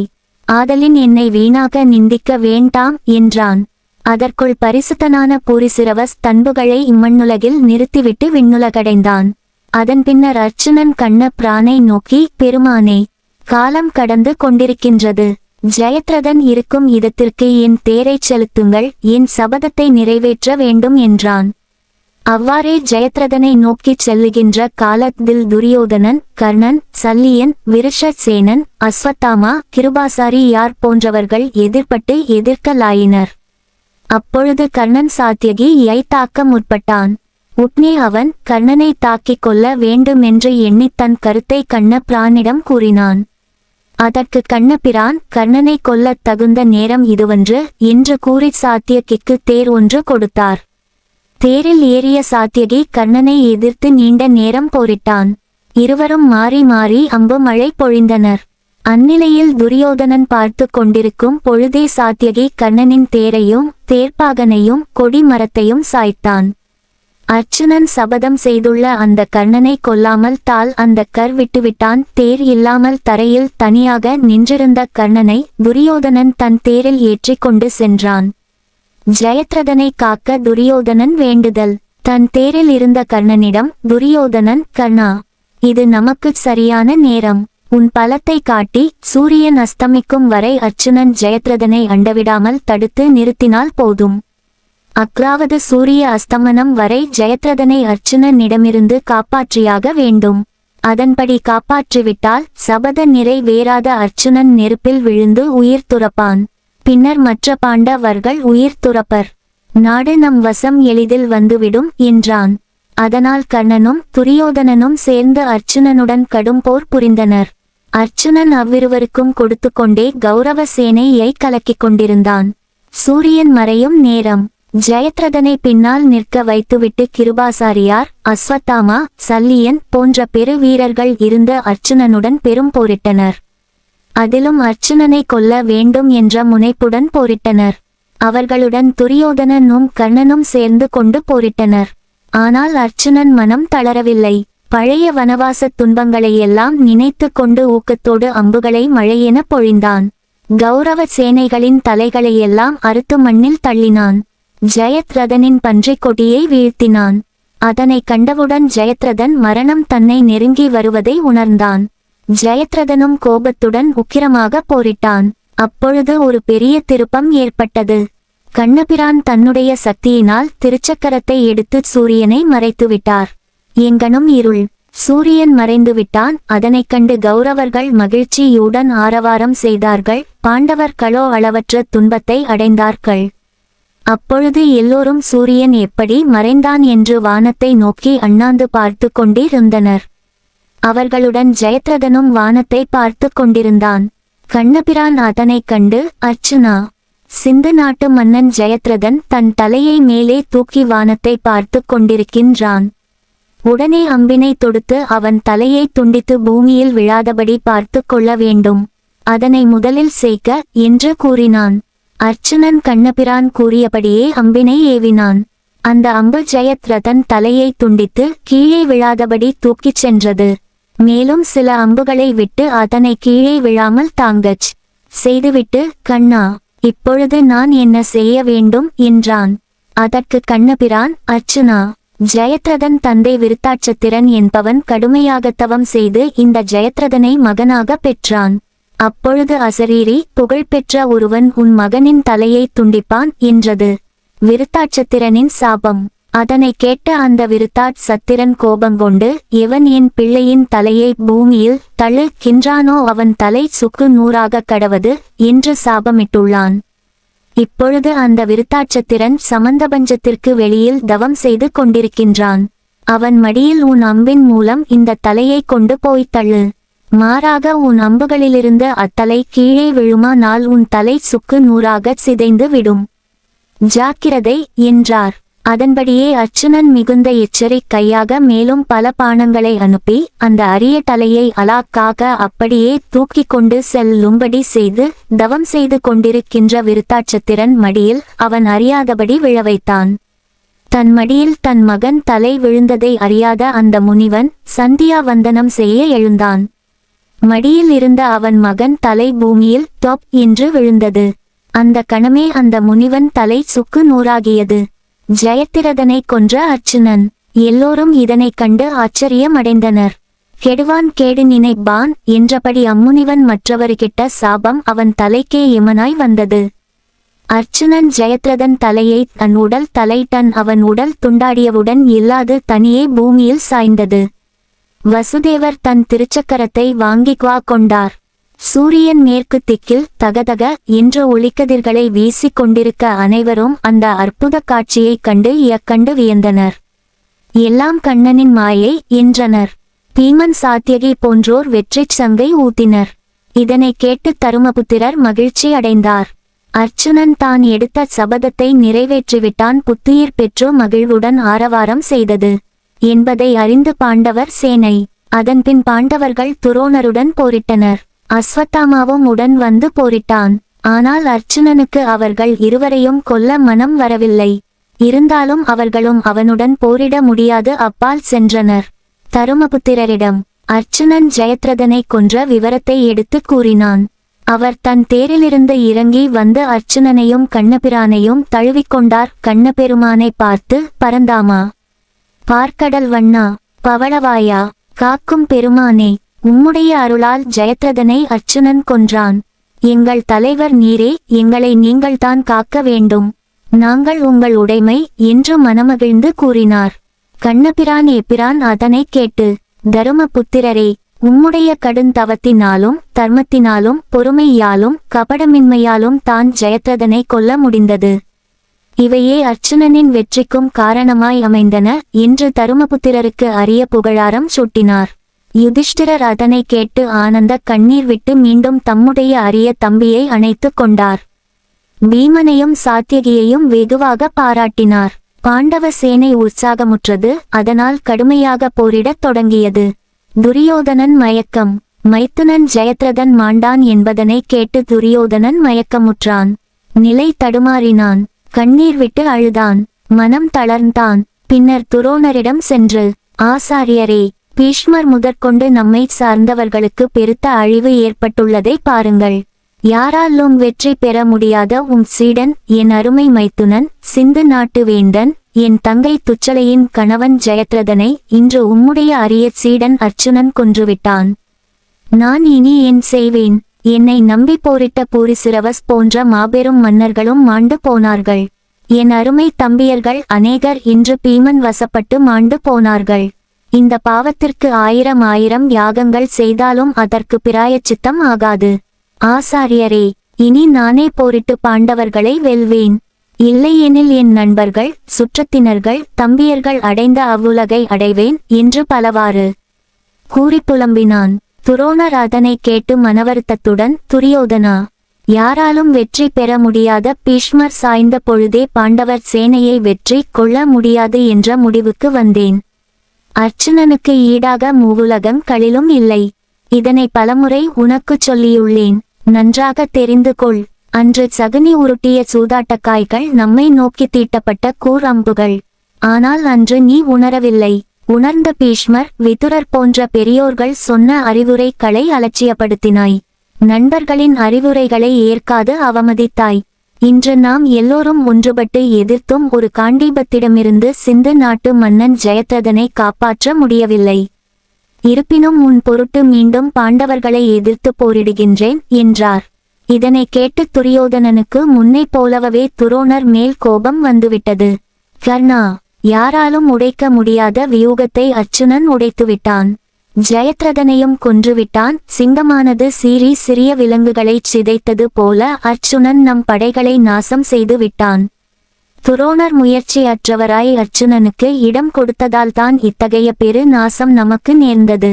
ஆதலின் என்னை வீணாக நிந்திக்க வேண்டாம் என்றான். அதற்குள் பரிசுத்தனான பூரிசிரவஸ் தன்புகளை இம்மண்ணுலகில் நிறுத்திவிட்டு விண்ணுலகடைந்தான். அதன் பின்னர் அர்ச்சுனன் கண்ண பிரானை நோக்கி, பெருமானே, காலம் கடந்து கொண்டிருக்கின்றது. ஜெயத்ரதன் இருக்கும் இடத்திற்கு என் தேரைச் செலுத்துங்கள், என் சபதத்தை நிறைவேற்ற வேண்டும் என்றான். அவ்வாறே ஜெயத்ரதனை நோக்கிச் செல்லுகின்ற காலத்தில் துரியோதனன், கர்ணன், சல்லியன், விருஷசேனன், அஸ்வத்தாமா, கிருபாசாரி யார் போன்றவர்கள் எதிர்பட்டு எதிர்க்கலாயினர். அப்பொழுது கர்ணன் சாத்யகியை தாக்க முற்பட்டான். உட்னே அவன் கர்ணனை தாக்கிக் கொள்ள வேண்டுமென்று எண்ணி தன் கருத்தை கண்ண பிரானிடம் கூறினான். அதற்கு கண்ணபிரான், கர்ணனை கொல்லத் தகுந்த நேரம் இதுவன்று என்று கூறி சாத்யகிக்கு தேர் ஒன்று கொடுத்தார். தேரில் ஏறிய சாத்யகி கர்ணனை எதிர்த்து நீண்ட நேரம் போரிட்டான். இருவரும் மாறி மாறி அம்பு மழை பொழிந்தனர். அந்நிலையில் துரியோதனன் பார்த்து கொண்டிருக்கும் பொழுதே சாத்யகி கர்ணனின் தேரையும் தேர்ப்பாகனையும் கொடி மரத்தையும் சாய்த்தான். அர்ச்சுனன் சபதம் செய்துள்ள அந்த கர்ணனை கொல்லாமல் தால் அந்த கர் விட்டுவிட்டான். தேர் இல்லாமல் தரையில் தனியாக நின்றிருந்த கர்ணனை துரியோதனன் தன் தேரில் ஏற்றிக் கொண்டு சென்றான். ஜெயத்ரதனை காக்க துரியோதனன் வேண்டுதல். தன் தேரில் இருந்த கர்ணனிடம் துரியோதனன், கர்ணா, இது நமக்குச் சரியான நேரம். உன் பலத்தை காட்டி சூரியன் அஸ்தமிக்கும் வரை அர்ச்சுனன் ஜெயத்ரதனை அண்டவிடாமல் தடுத்து நிறுத்தினால் போதும். அக்ராவது சூரிய அஸ்தமனம் வரை ஜெயத்ரதனை அர்ச்சுனனிடமிருந்து காப்பாற்றியாக வேண்டும். அதன்படி காப்பாற்றிவிட்டால் சபத நிறைவேறாத அர்ச்சுனன் நெருப்பில் விழுந்து உயிர் துறப்பான். பின்னர் மற்ற பாண்டவர்கள் உயிர் துறப்பர். நாடு நம் வசம் எளிதில் வந்துவிடும் என்றான். அதனால் கர்ணனும் துரியோதனனும் சேர்ந்து அர்ச்சுனனுடன் கடும் போர் புரிந்தனர். அர்ச்சுனன் அவ்விருவருக்கும் கொடுத்து கொண்டே கௌரவ சேனையை கலக்கிக் கொண்டிருந்தான். சூரியன் மறையும் நேரம். ஜெயத்ரதனை பின்னால் நிற்க வைத்துவிட்டு கிருபாசாரியார், அஸ்வத்தாமா, சல்லியன் போன்ற பெரு வீரர்கள் இருந்த அர்ச்சுனனுடன் பெரும் போரிட்டனர். அதிலும் அர்ச்சுனனை கொல்ல வேண்டும் என்ற முனைப்புடன் போரிட்டனர். அவர்களுடன் துரியோதனனும் கர்ணனும் சேர்ந்து கொண்டு போரிட்டனர். ஆனால் அர்ச்சுனன் மனம் தளரவில்லை. பழைய வனவாசத் துன்பங்களையெல்லாம் நினைத்து கொண்டு ஊக்கத்தோடு அம்புகளை மழையென பொழிந்தான். கௌரவ சேனைகளின் தலைகளையெல்லாம் அறுத்து மண்ணில் தள்ளினான். ஜெயத்ரதனின் பன்றிக் கொடியை வீழ்த்தினான். அதனை கண்டவுடன் ஜெயத்ரதன் மரணம் தன்னை நெருங்கி வருவதை உணர்ந்தான். ஜெயத்ரதனும் கோபத்துடன் உக்கிரமாக போரிட்டான். அப்பொழுது ஒரு பெரிய திருப்பம் ஏற்பட்டது. கண்ணபிரான் தன்னுடைய சக்தியினால் திருச்சக்கரத்தை எடுத்து சூரியனை மறைத்துவிட்டார். எங்கனும் இருள். சூரியன் மறைந்துவிட்டான். அதனைக் கண்டு கௌரவர்கள் மகிழ்ச்சியுடன் ஆரவாரம் செய்தார்கள். பாண்டவர்களோ அளவற்ற துன்பத்தை அடைந்தார்கள். அப்பொழுது எல்லோரும் சூரியன் எப்படி மறைந்தான் என்று வானத்தை நோக்கி அண்ணாந்து பார்த்து கொண்டிருந்தனர். அவர்களுடன் ஜெயத்ரதனும் வானத்தை பார்த்து கொண்டிருந்தான். கண்ணபிரான் அதனைக் கண்டு, அர்ச்சுனா, சிந்து நாட்டு மன்னன் ஜெயத்ரதன் தன் தலையை மேலே தூக்கி வானத்தை பார்த்து கொண்டிருக்கின்றான். உடனே அம்பினை தொடுத்து அவன் தலையை துண்டித்து பூமியில் விழாதபடி பார்த்து கொள்ள வேண்டும். அதனை முதலில் செய்க என்று கூறினான். அர்ச்சுனன் கண்ணபிரான் கூறியபடியே அம்பினை ஏவினான். அந்த அம்பு ஜெயத்ரதன் தலையை துண்டித்து கீழே விழாதபடி தூக்கிச் சென்றது. மேலும் சில அம்புகளை விட்டு அதனை கீழே விழாமல் தாங்கச் செய்துவிட்டு, கண்ணா, இப்பொழுது நான் என்ன செய்ய வேண்டும் என்றான். அதற்கு கண்ணபிரான், அர்ச்சுனா, ஜெயத்ரதன் தந்தை விருத்தாட்சத்திரன் என்பவன் கடுமையாக தவம் செய்து இந்த ஜெயத்ரதனை மகனாக பெற்றான். அப்பொழுது அசரீரி புகழ்பெற்ற ஒருவன் உன் மகனின் தலையை துண்டிப்பான் என்றது விருத்தாட்சத்திரனின் சாபம். அதனை கேட்ட அந்த விருத்தாட்சத்திரன் கோபங்கொண்டு, எவன் என் பிள்ளையின் தலையை பூமியில் தள்ளுகின்றானோ அவன் தலை சுக்கு நூறாக கடவது என்று சாபமிட்டுள்ளான். இப்பொழுது அந்த விருத்தாட்சத்திரன் சமந்தபஞ்சத்திற்கு வெளியில் தவம் செய்து கொண்டிருக்கின்றான். அவன் மடியில் உன் அம்பின் மூலம் இந்த தலையை கொண்டு போய் தள்ளு. மாறாக உன் அம்புகளிலிருந்து அத்தலை கீழே விழுமானால் உன் தலை சுக்கு நூறாக சிதைந்து விடும். ஜாக்கிரதை என்றார். அதன்படியே அர்ச்சுனன் மிகுந்த எச்சரிக்கையாக மேலும் பல பானங்களை அனுப்பி அந்த அரிய தலையை அலாக்காக அப்படியே தூக்கி கொண்டு செல்லும்படி செய்து தவம் செய்து கொண்டிருக்கின்ற விருத்தாட்சத்திரன் மடியில் அவன் அறியாதபடி விழவைத்தான். தன் மடியில் தன் மகன் தலை விழுந்ததை அறியாத அந்த முனிவன் சந்தியா வந்தனம் செய்ய எழுந்தான். மடியில் இருந்த அவன் மகன் தலை பூமியில் டொப் என்று விழுந்தது. அந்த கணமே அந்த முனிவன் தலை சுக்கு நூறாகியது. ஜெயத்ரதனை கொன்ற அர்ச்சுனன். எல்லோரும் இதனைக் கண்டு ஆச்சரியமடைந்தனர். கெடுவான் கேடு நினைப்பான் என்றபடி அம்முனிவன் மற்றவர்கிட்ட சாபம் அவன் தலைக்கே யமனாய் வந்தது. அர்ச்சுனன் ஜெயத்ரதன் தலையை தன் உடல் தலைடன் அவன் உடல் துண்டாடியவுடன் இல்லாது தனியே பூமியில் சாய்ந்தது. வசுதேவர் தன் திருச்சக்கரத்தை வாங்கிக்வா கொண்டார். சூரியன் மேற்கு திக்கில் தகதக என்ற ஒளிக்கதிர்களை வீசிக் கொண்டிருக்க அனைவரும் அந்த அற்புத காட்சியைக் கண்டு வியந்தனர். எல்லாம் கண்ணனின் மாயை என்றனர். பீமன் சாத்தியகி போன்றோர் வெற்றிச் சங்கை ஊத்தினர். இதனை கேட்டு தருமபுத்திரர் மகிழ்ச்சி அடைந்தார். அர்ச்சுனன் தான் எடுத்த சபதத்தை நிறைவேற்றிவிட்டான். புத்துயிர் பெற்று மகிழ்வுடன் ஆரவாரம் செய்தது என்பதை அறிந்து பாண்டவர் சேனை. அதன்பின் பாண்டவர்கள் துரோணருடன் போரிட்டனர். அஸ்வத்தாமாவும் உடன் வந்து போரிட்டான். ஆனால் அர்ச்சுனனுக்கு அவர்கள் இருவரையும் கொல்ல மனம் வரவில்லை. இருந்தாலும் அவர்களும் அவனுடன் போரிட முடியாது அப்பால் சென்றனர். தருமபுத்திரரிடம் அர்ச்சுனன் ஜெயத்ரதனை கொன்ற விவரத்தை எடுத்து கூறினான். அவர் தன் தேரிலிருந்து இறங்கி வந்து அர்ச்சுனனையும் கண்ணபிரானையும் தழுவிக்கொண்டார். கண்ணபெருமானை பார்த்து, பரந்தாமா, பார்க்கடல் வண்ணா, பவளவாயா, காக்கும் பெருமானே, உம்முடைய அருளால் ஜெயத்ரதனை அர்ச்சுனன் கொன்றான். எங்கள் தலைவர் நீரே, எங்களை நீங்கள்தான் காக்க வேண்டும். நாங்கள் உங்கள் உடைமை என்று மனமகிழ்ந்து கூறினார். கண்ணபிரான் எப்பிரான் அதனை கேட்டு, தருமபுத்திரரே, உம்முடைய கடுந்தவத்தினாலும் தர்மத்தினாலும் பொறுமையாலும் கபடமின்மையாலும் தான் ஜெயத்ரதனை கொல்ல முடிந்தது. இவையே அர்ச்சுனனின் வெற்றிக்கும் காரணமாய் அமைந்தன என்று தருமபுத்திரருக்கு அரிய புகழாரம் சூட்டினார். யுதிஷ்டிரர் அதனை கேட்டு ஆனந்த கண்ணீர் விட்டு மீண்டும் தம்முடைய அரிய தம்பியை அணைத்து கொண்டார். பீமனையும் சாத்தியகியையும் வெகுவாக பாராட்டினார். பாண்டவ சேனை உற்சாகமுற்றது. அதனால் கடுமையாக போரிடத் தொடங்கியது. துரியோதனன் மயக்கம். மைத்துனன் ஜெயத்ரதன் மாண்டான் என்பதனை கேட்டு துரியோதனன் மயக்கமுற்றான். நிலை தடுமாறினான். கண்ணீர் விட்டு அழுதான். மனம் தளர்ந்தான். பின்னர் துரோணரிடம் சென்று, ஆசாரியரே, பீஷ்மர் முதற்கொண்டு நம்மை சார்ந்தவர்களுக்கு பெருத்த அழிவு ஏற்பட்டுள்ளதை பாருங்கள். யாராலும் வெற்றி பெற முடியாத உம் சீடன் என் அருமை மைத்துனன் சிந்து நாட்டு வேந்தன் என் தங்கை துச்சலையின் கணவன் ஜெயத்ரதனை இன்று உம்முடைய அரிய சீடன் அர்ச்சுனன் கொன்றுவிட்டான். நான் இனி என் செய்வேன்? என்னை நம்பி போரிட்ட பூரிசிரவஸ் போன்ற மாபெரும் மன்னர்களும் மாண்டு போனார்கள். என் அருமை தம்பியர்கள் அநேகர் இன்று பீமன் வசப்பட்டு மாண்டு போனார்கள். இந்த பாவத்திற்கு 1000 யாகங்கள் செய்தாலும் அதற்கு பிராயச்சித்தம் ஆகாது. ஆசாரியரே, இனி நானே போரிட்டு பாண்டவர்களை வெல்வேன். இல்லையெனில் என் நண்பர்கள், சுற்றத்தினர்கள், தம்பியர்கள் அடைந்த அவ்வுலகை அடைவேன் என்று பலவாறு கூறி புலம்பினான். துரோணர் அதனை கேட்டு மனவருத்தத்துடன், துரியோதனா, யாராலும் வெற்றி பெற முடியாத பீஷ்மர் சாய்ந்த பொழுதே பாண்டவர் சேனையை வெற்றி கொள்ள முடியாது என்ற முடிவுக்கு வந்தேன். அர்ச்சுனனுக்கு ஈடாக மூவுலகங்களிலும் இல்லை. இதனை பலமுறை உனக்குச் சொல்லியுள்ளேன். நன்றாக தெரிந்து கொள். அன்று சகுனி உருட்டிய சூதாட்டக்காய்கள் நம்மை நோக்கி தீட்டப்பட்ட கூர் அம்புகள். ஆனால் அன்று நீ உணரவில்லை. உணர்ந்த பீஷ்மர், விதுரர் போன்ற பெரியோர்கள் சொன்ன அறிவுரைகளை அலட்சியப்படுத்தினாய். நண்பர்களின் அறிவுரைகளை ஏற்காது அவமதித்தாய். இன்று நாம் எல்லோரும் ஒன்றுபட்டு எதிர்த்தும் ஒரு காண்டீபத்திடமிருந்து சிந்து நாட்டு மன்னன் ஜெயத்ரதனை காப்பாற்ற முடியவில்லை. இருப்பினும் உன் பொருட்டு மீண்டும் பாண்டவர்களை எதிர்த்து போரிடுகின்றேன் என்றார். இதனை கேட்டு துரியோதனனுக்கு முன்னை போலவே துரோணர் மேல் கோபம் வந்துவிட்டது. கர்ணா, யாராலும் உடைக்க முடியாத வியூகத்தை அர்ச்சுனன் உடைத்துவிட்டான். ஜெயத்ரதனையும் கொன்றுவிட்டான். சிங்கமானது சீறி சிறிய விலங்குகளைச் சிதைத்தது போல அர்ச்சுனன் நம் படைகளை நாசம் செய்து விட்டான். துரோணர் முயற்சி அற்றவராய் அர்ச்சுனனுக்கு இடம் கொடுத்ததால்தான் இத்தகைய பெரு நாசம் நமக்கு நேர்ந்தது.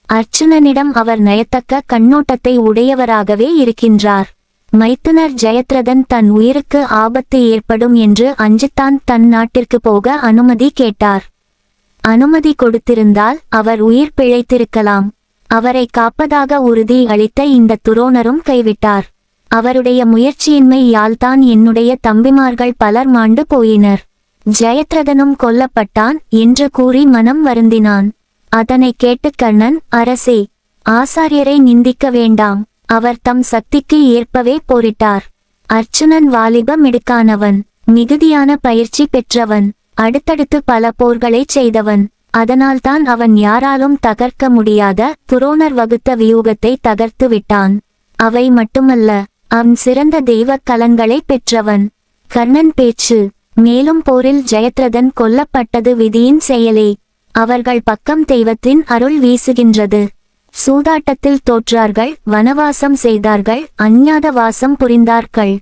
அர்ச்சுனனிடம் அவர் நயத்தக்க கண்ணோட்டத்தை உடையவராகவே இருக்கின்றார். மைத்துனர் ஜெயத்ரதன் தன் உயிருக்கு ஆபத்து ஏற்படும் என்று அஞ்சித்தான் தன் நாட்டிற்கு போக அனுமதி கேட்டார். அனுமதி கொடுத்திருந்தால் அவர் உயிர் பிழைத்திருக்கலாம். அவரை காப்பதாக உறுதி அளித்த இந்த துரோணரும் கைவிட்டார். அவருடைய முயற்சியின்மை யால்தான் என்னுடைய தம்பிமார்கள் பலர் மாண்டு போயினர். ஜெயத்ரதனும் கொல்லப்பட்டான் என்று கூறி மனம் வருந்தினான். அதனை கேட்டு கர்ணன், அரசே, ஆசாரியரை நிந்திக்க வேண்டாம். அவர் தம் சக்திக்கு ஏற்பவே போரிட்டார். அர்ச்சுனன் வாலிப மிடுக்கானவன், மிகுதியான பயிற்சி பெற்றவன், அடுத்தடுத்து பல போர்களை செய்தவன். அதனால்தான் அவன் யாராலும் தகர்க்க முடியாத துரோணர் வகுத்த வியூகத்தை தகர்த்து விட்டான். அவை மட்டுமல்ல, அவன் சிறந்த தெய்வ கலன்களை பெற்றவன். கர்ணன் பேச்சு. மேலும் போரில் ஜெயத்ரதன் கொல்லப்பட்டது விதியின் செயலே. அவர்கள் பக்கம் தெய்வத்தின் அருள் வீசுகின்றது. சூதாட்டத்தில் தோற்றார்கள், வனவாசம் செய்தார்கள், அஞ்ஞாத வாசம் புரிந்தார்கள்,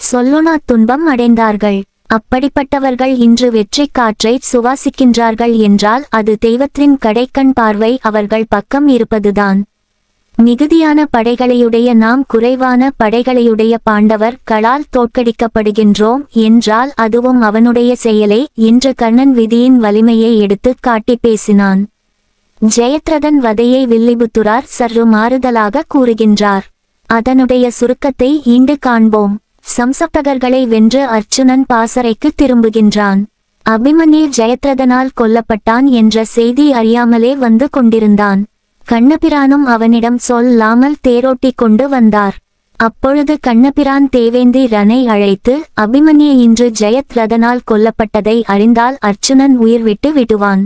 சொல்லுணா துன்பம் அடைந்தார்கள். அப்படிப்பட்டவர்கள் இன்று வெற்றி காற்றை சுவாசிக்கின்றார்கள் என்றால் அது தெய்வத்தின் கடைக்கண் பார்வை அவர்கள் பக்கம் இருப்பதுதான். மிகுதியான படைகளையுடைய நாம் குறைவான படைகளையுடைய பாண்டவர் களால் தோற்கடிக்கப்படுகின்றோம் என்றால் அதுவும் அவனுடைய செயலே என்று கர்ணன் விதியின் வலிமையை எடுத்து காட்டி பேசினான். ஜெயத்ரதன் வதையை வில்லிபுத்துரார் சற்று மாறுதலாக கூறுகின்றார். அதனுடைய சுருக்கத்தை ஈண்டு காண்போம். சம்சப்தகர்களை வென்று அர்ச்சுனன் பாசறைக்கு திரும்புகின்றான். அபிமன்யு ஜெயத்ரதனால் கொல்லப்பட்டான் என்ற செய்தி அறியாமலே வந்து கொண்டிருந்தான். கண்ணபிரானும் அவனிடம் சொல்லாமல் தேரோட்டி கொண்டு வந்தார். அப்பொழுது கண்ணபிரான் தேவேந்திரனை அழைத்து, அபிமன்யு இன்று ஜெயத்ரதனால் கொல்லப்பட்டதை அறிந்தால் அர்ச்சுனன் உயிர் விட்டு விடுவான்.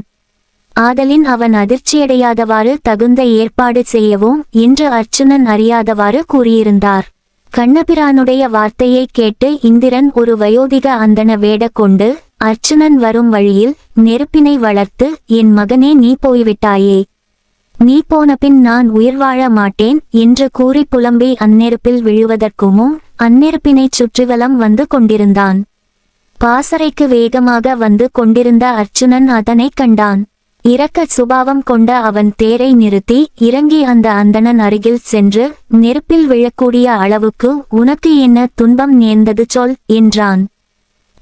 ஆதலின் அவன் அதிர்ச்சியடையாதவாறு தகுந்த ஏற்பாடு செய்யவும் என்று அர்ச்சுனன் அறியாதவாறு கூறியிருந்தார். கண்ணபிரானுடைய வார்த்தையை கேட்டு இந்திரன் ஒரு வயோதிக அந்தன வேட கொண்டு அர்ச்சுனன் வரும் வழியில் நெருப்பினை வளர்த்து, என் மகனே, நீ போய்விட்டாயே, நீ போனபின் நான் உயிர் வாழ மாட்டேன் என்று கூறி புலம்பி அந்நெருப்பில் விழுவதற்குமும் அந்நெருப்பினைச் சுற்றிவலம் வந்து கொண்டிருந்தான். பாசறைக்கு வேகமாக வந்து கொண்டிருந்த அர்ச்சுனன் அதனை கண்டான். இரக்க சுபாவம் கொண்ட அவன் தேரை நிறுத்தி இறங்கி அந்த அந்தணன் அருகில் சென்று, நெருப்பில் விழக்கூடிய அளவுக்கு உனக்கு என்ன துன்பம் நேர்ந்தது சொல் என்றான்.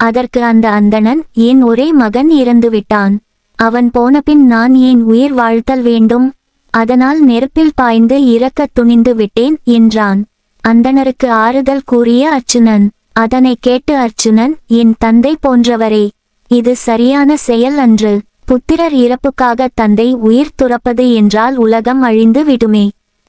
அதற்கு அந்த அந்தணன், என் ஒரே மகன் இறந்துவிட்டான். அவன் போனபின் நான் ஏன் உயிர் வாழ்த்தல் வேண்டும்? அதனால் நெருப்பில் பாய்ந்து இறக்க துணிந்து விட்டேன் என்றான். அந்தணருக்கு ஆறுதல் கூறிய அர்ச்சுனன். அதனை கேட்டு அர்ச்சுனன், என் தந்தை போன்றவரே, இது சரியான செயல் அன்று. புத்திரர் இறப்புக்காக தந்தை உயிர் துறப்பது என்றால் உலகம் அழிந்து விடுமே.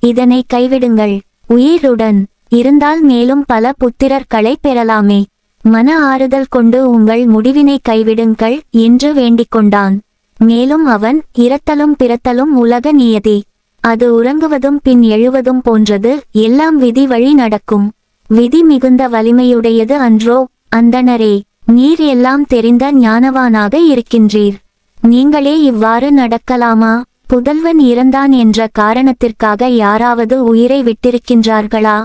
இதனை கைவிடுங்கள். உயிருடன் இருந்தால் மேலும் பல புத்திரர்களை பெறலாமே. மன ஆறுதல் கொண்டு உங்கள் முடிவினை கைவிடுங்கள் என்று வேண்டிக் கொண்டான். மேலும் அவன், இறத்தலும் பிறத்தலும் உலக நியதி. அது உறங்குவதும் பின் எழுவதும் போன்றது. எல்லாம் விதி வழி நடக்கும். விதி மிகுந்த வலிமையுடையது அன்றோ? அந்தணரே, நீர் எல்லாம் தெரிந்த ஞானவானாக இருக்கின்றீர். நீங்களே இவ்வாறு நடக்கலாமா? புதல்வன் இறந்தான் என்ற காரணத்திற்காக யாராவது உயிரை விட்டிருக்கின்றார்களா?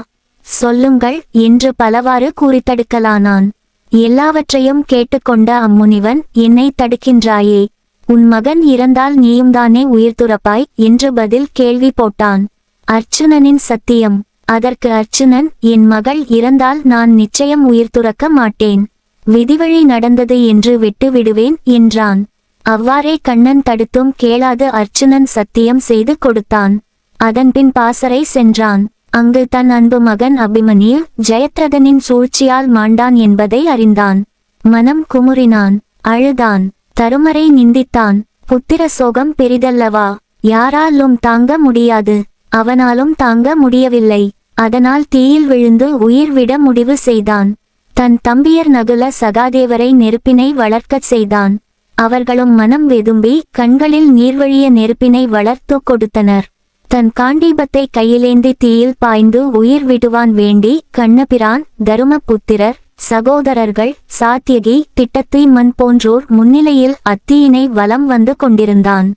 சொல்லுங்கள் என்று பலவாறு கூறித்தடுக்கலானான். எல்லாவற்றையும் கேட்டுக்கொண்ட அம்முனிவன், என்னை தடுக்கின்றாயே, உன் மகன் இறந்தால் நீயும்தானே உயிர் துறப்பாய் என்று பதில் கேள்வி போட்டான். அர்ச்சுனனின் சத்தியம். அதற்கு அர்ச்சுனன், என் மகள் இறந்தால் நான் நிச்சயம் உயிர் துறக்க மாட்டேன், விதிவழி நடந்தது என்று விட்டு விடுவேன் என்றான். அவ்வாறே கண்ணன் தடுத்தும் கேளாது அர்ச்சுனன் சத்தியம் செய்து கொடுத்தான். அதன்பின் பாசறை சென்றான். அங்கு தன் அன்பு மகன் அபிமன்யு ஜெயத்ரதனின் சூழ்ச்சியால் மாண்டான் என்பதை அறிந்தான். மனம் குமுறினான், அழுதான், தருமரை நிந்தித்தான். புத்திர சோகம் பெரிதல்லவா, யாராலும் தாங்க முடியாது, அவனாலும் தாங்க முடியவில்லை. அதனால் தீயில் விழுந்து உயிர் விட முடிவு செய்தான். தன் தம்பியர் நகுல சகாதேவரை நெருப்பினை வளர்க்கச் செய்தான். அவர்களும் மனம் வெதும்பி கண்களில் நீர்வழிய நெருப்பினை வளர்த்து கொடுத்தனர். தன் காண்டீபத்தை கையிலேந்தி தீயில் பாய்ந்து உயிர் விடுவான் வேண்டி கண்ணபிரான், தருமபுத்திரர், சகோதரர்கள், சாத்தியகி, திட்டத்தி மண் போன்றோர் முன்னிலையில் அத்தீயினை வலம் வந்து கொண்டிருந்தான்.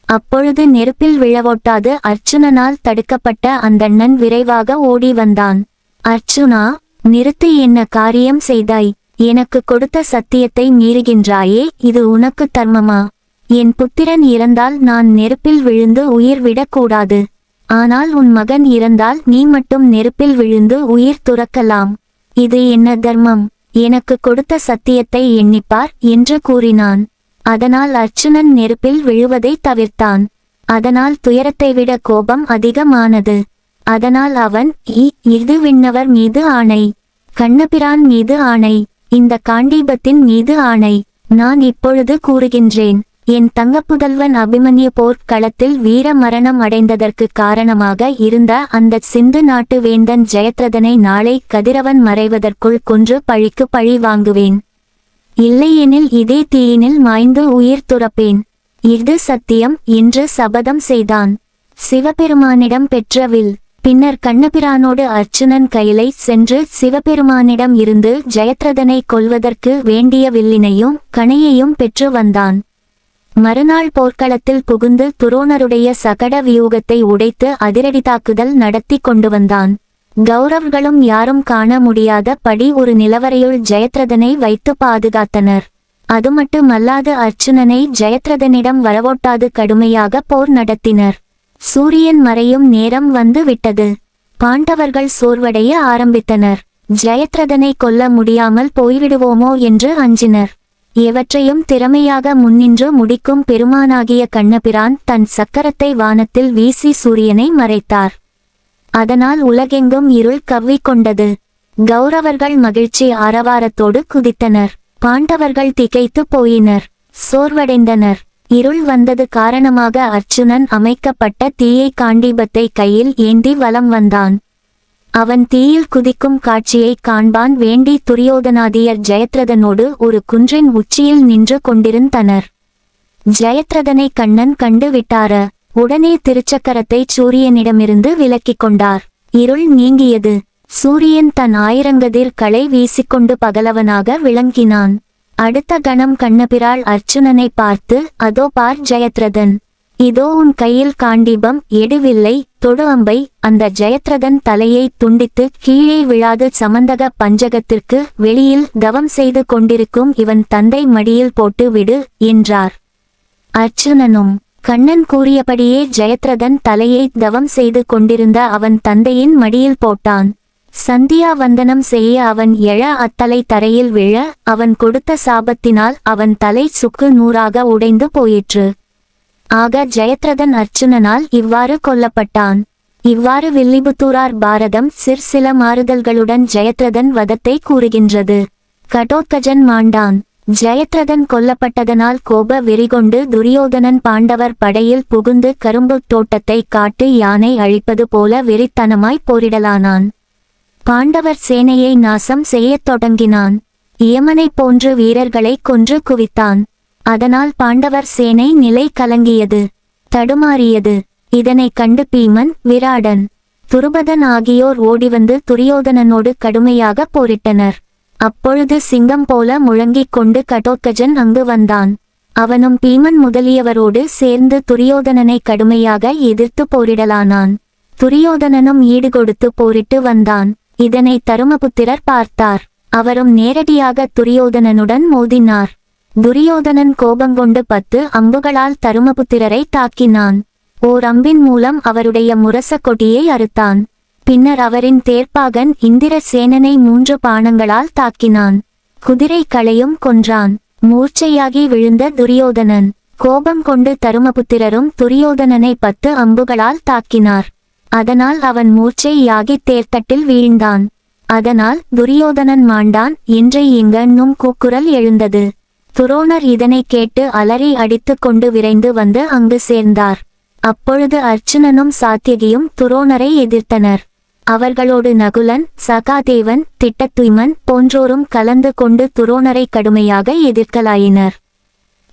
அப்பொழுது நெருப்பில் விழவொட்டாது அர்ச்சுனனால் தடுக்கப்பட்ட அந்தண்ணன் விரைவாக ஓடி வந்தான். அர்ச்சுனா, நிறுத்து, என்ன காரியம் செய்தாய்? எனக்கு கொடுத்த சத்தியத்தை மீறுகின்றாயே, இது உனக்கு தர்மமா? என் புத்திரன் இறந்தால் நான் நெருப்பில் விழுந்து உயிர் விடக்கூடாது. ஆனால் உன் மகன் இறந்தால் நீ மட்டும் நெருப்பில் விழுந்து உயிர் துறக்கலாம். இது என்ன தர்மம்? எனக்கு கொடுத்த சத்தியத்தை எண்ணிப்பார் என்று கூறினான். அதனால் அர்ச்சுனன் நெருப்பில் விழுவதை தவிர்த்தான். அதனால் துயரத்தை விட கோபம் அதிகமானது. அதனால் அவன், இது விண்ணவர் மீது ஆணை, கண்ணபிரான் மீது ஆணை, இந்த காண்டீபத்தின் மீது ஆணை, நான் இப்பொழுது கூறுகின்றேன். என் தங்கப்புதல்வன் அபிமன்யு போர்க்களத்தில் வீர மரணம் அடைந்ததற்கு காரணமாக இருந்த அந்த சிந்து நாட்டு வேந்தன் ஜெயத்ரதனை நாளை கதிரவன் மறைவதற்குள் கொன்று பழிக்கு பழி வாங்குவேன். இல்லையெனில் இதே தீயினில் மாய்ந்து உயிர் துறப்பேன். இது சத்தியம் என்று சபதம் செய்தான். சிவபெருமானிடம் பெற்ற வில். பின்னர் கண்ணபிரானோடு அர்ச்சுனன் கையிலை சென்று சிவபெருமானிடம் இருந்து ஜெயத்ரதனை கொல்வதற்கு வேண்டிய வில்லினையும் கணையையும் பெற்று வந்தான். மறுநாள் போர்க்களத்தில் புகுந்து துரோணருடைய சகட வியூகத்தை உடைத்து அதிரடி தாக்குதல் நடத்தி கொண்டு வந்தான். கௌரவர்களும் யாரும் காண முடியாத படி ஒரு நிலவரையுள் ஜெயத்ரதனை வைத்து பாதுகாத்தனர். அது மட்டுமல்லாது அர்ச்சுனனை ஜெயத்ரதனிடம் வரவொட்டாது கடுமையாக போர் நடத்தினர். சூரியன் மறையும் நேரம் வந்து விட்டது. பாண்டவர்கள் சோர்வடைய ஆரம்பித்தனர். ஜெயத்ரதனை கொல்ல முடியாமல் போய்விடுவோமோ என்று அஞ்சினர். எவற்றையும் திறமையாக முன்னின்று முடிக்கும் பெருமானாகிய கண்ணபிரான் தன் சக்கரத்தை வானத்தில் வீசி சூரியனை மறைத்தார். அதனால் உலகெங்கும் இருள் கவ்விக்கொண்டது. கௌரவர்கள் மகிழ்ச்சி ஆரவாரத்தோடு குதித்தனர். பாண்டவர்கள் திகைத்து போயினர், சோர்வடைந்தனர். இருள் வந்தது காரணமாக அர்ச்சுனன் அமைக்கப்பட்ட தீயை காண்டீபத்தை கையில் ஏந்தி வலம் வந்தான். அவன் தீயில் குதிக்கும் காட்சியை காண்பான் வேண்டி துரியோதனாதியர் ஜெயத்ரதனோடு ஒரு குன்றின் உச்சியில் நின்று கொண்டிருந்தனர். ஜெயத்ரதனை கண்ணன் கண்டு விட்டார. உடனே திருச்சக்கரத்தை சூரியனிடமிருந்து விலக்கிக் கொண்டார். இருள் நீங்கியது. சூரியன் தன் ஆயிரங்கதிர் களை வீசிக்கொண்டு பகலவனாக விளங்கினான். அடுத்த கணம் கண்ணபிராள் அர்ச்சுனனை பார்த்து, அதோ பார் ஜெயத்ரதன், இதோ உன் கையில் காண்டீபம், எடுவில்லை, தொடு அம்பை. அந்த ஜெயத்ரதன் தலையை துண்டித்து கீழே விழாது சமந்தக பஞ்சகத்திற்கு வெளியில் தவம் செய்து கொண்டிருக்கும் இவன் தந்தை மடியில் போட்டு விடு என்றார். அர்ச்சுனனும் கண்ணன் கூறியபடியே ஜெயத்ரதன் தலையை தவம் செய்து கொண்டிருந்த அவன் தந்தையின் மடியில் போட்டான். சந்தியா வந்தனம் செய்ய அவன் எழ அத்தலை தரையில் விழ அவன் கொடுத்த சாபத்தினால் அவன் தலை சுக்கு நூறாக உடைந்து போயிற்று. ஆக ஜெயத்ரதன் அர்ச்சுனனால் இவ்வாறு கொல்லப்பட்டான். இவ்வாறு வில்லிபுத்தூரார் பாரதம் சில மாறுதல்களுடன் ஜெயத்ரதன் வதத்தை கூறுகின்றது. கடோத்கஜன் மாண்டான். ஜெயத்ரதன் கொல்லப்பட்டதனால் கோப வெறிகொண்டு துரியோதனன் பாண்டவர் படையில் புகுந்து கரும்பு தோட்டத்தை காட்டு யானை அழிப்பது போல வெறித்தனமாய் போரிடலானான். பாண்டவர் சேனையை நாசம் செய்யத் தொடங்கினான். இயமனை போன்று வீரர்களை கொன்று குவித்தான். அதனால் பாண்டவர் சேனை நிலை கலங்கியது, தடுமாறியது. இதனை கண்டு பீமன், விராடன், துருபதன் ஆகியோர் ஓடிவந்து துரியோதனனோடு கடுமையாக போரிட்டனர். அப்பொழுது சிங்கம் போல முழங்கிக் கொண்டு கடோத்கஜன் அங்கு வந்தான். அவனும் பீமன் முதலியவரோடு சேர்ந்து துரியோதனனை கடுமையாக எதிர்த்து போரிடலானான். துரியோதனனும் ஈடுகொடுத்து போரிட்டு வந்தான். இதனை தருமபுத்திரர் பார்த்தார். அவரும் நேரடியாக துரியோதனனுடன் மோதினார். துரியோதனன் கோபங்கொண்டு 10 அம்புகளால் தருமபுத்திரரை தாக்கினான். ஓர் அம்பின் மூலம் அவருடைய முரச கொடியை அறுத்தான். பின்னர் அவரின் தேர்ப்பாகன் இந்திரசேனனை 3 பாணங்களால் தாக்கினான். குதிரை களையும் கொன்றான். மூர்ச்சையாகி விழுந்த துரியோதனன். கோபம் கொண்டு தருமபுத்திரரும் துரியோதனனை 10 அம்புகளால் தாக்கினார். அதனால் அவன் மூர்ச்சையாகி தேர்த்தட்டில் வீழ்ந்தான். அதனால் துரியோதனன் மாண்டான் என்று இங்கன்னும் கூக்குரல் எழுந்தது. துரோணர் இதனை கேட்டு அலறி அடித்து கொண்டு விரைந்து வந்து அங்கு சேர்ந்தார். அப்பொழுது அர்ச்சுனனும் சாத்தியகியும் துரோணரை எதிர்த்தனர். அவர்களோடு நகுலன், சகாதேவன், திட்டத்துய்மன் போன்றோரும் கலந்து கொண்டு துரோணரை கடுமையாக எதிர்க்கலாயினர்.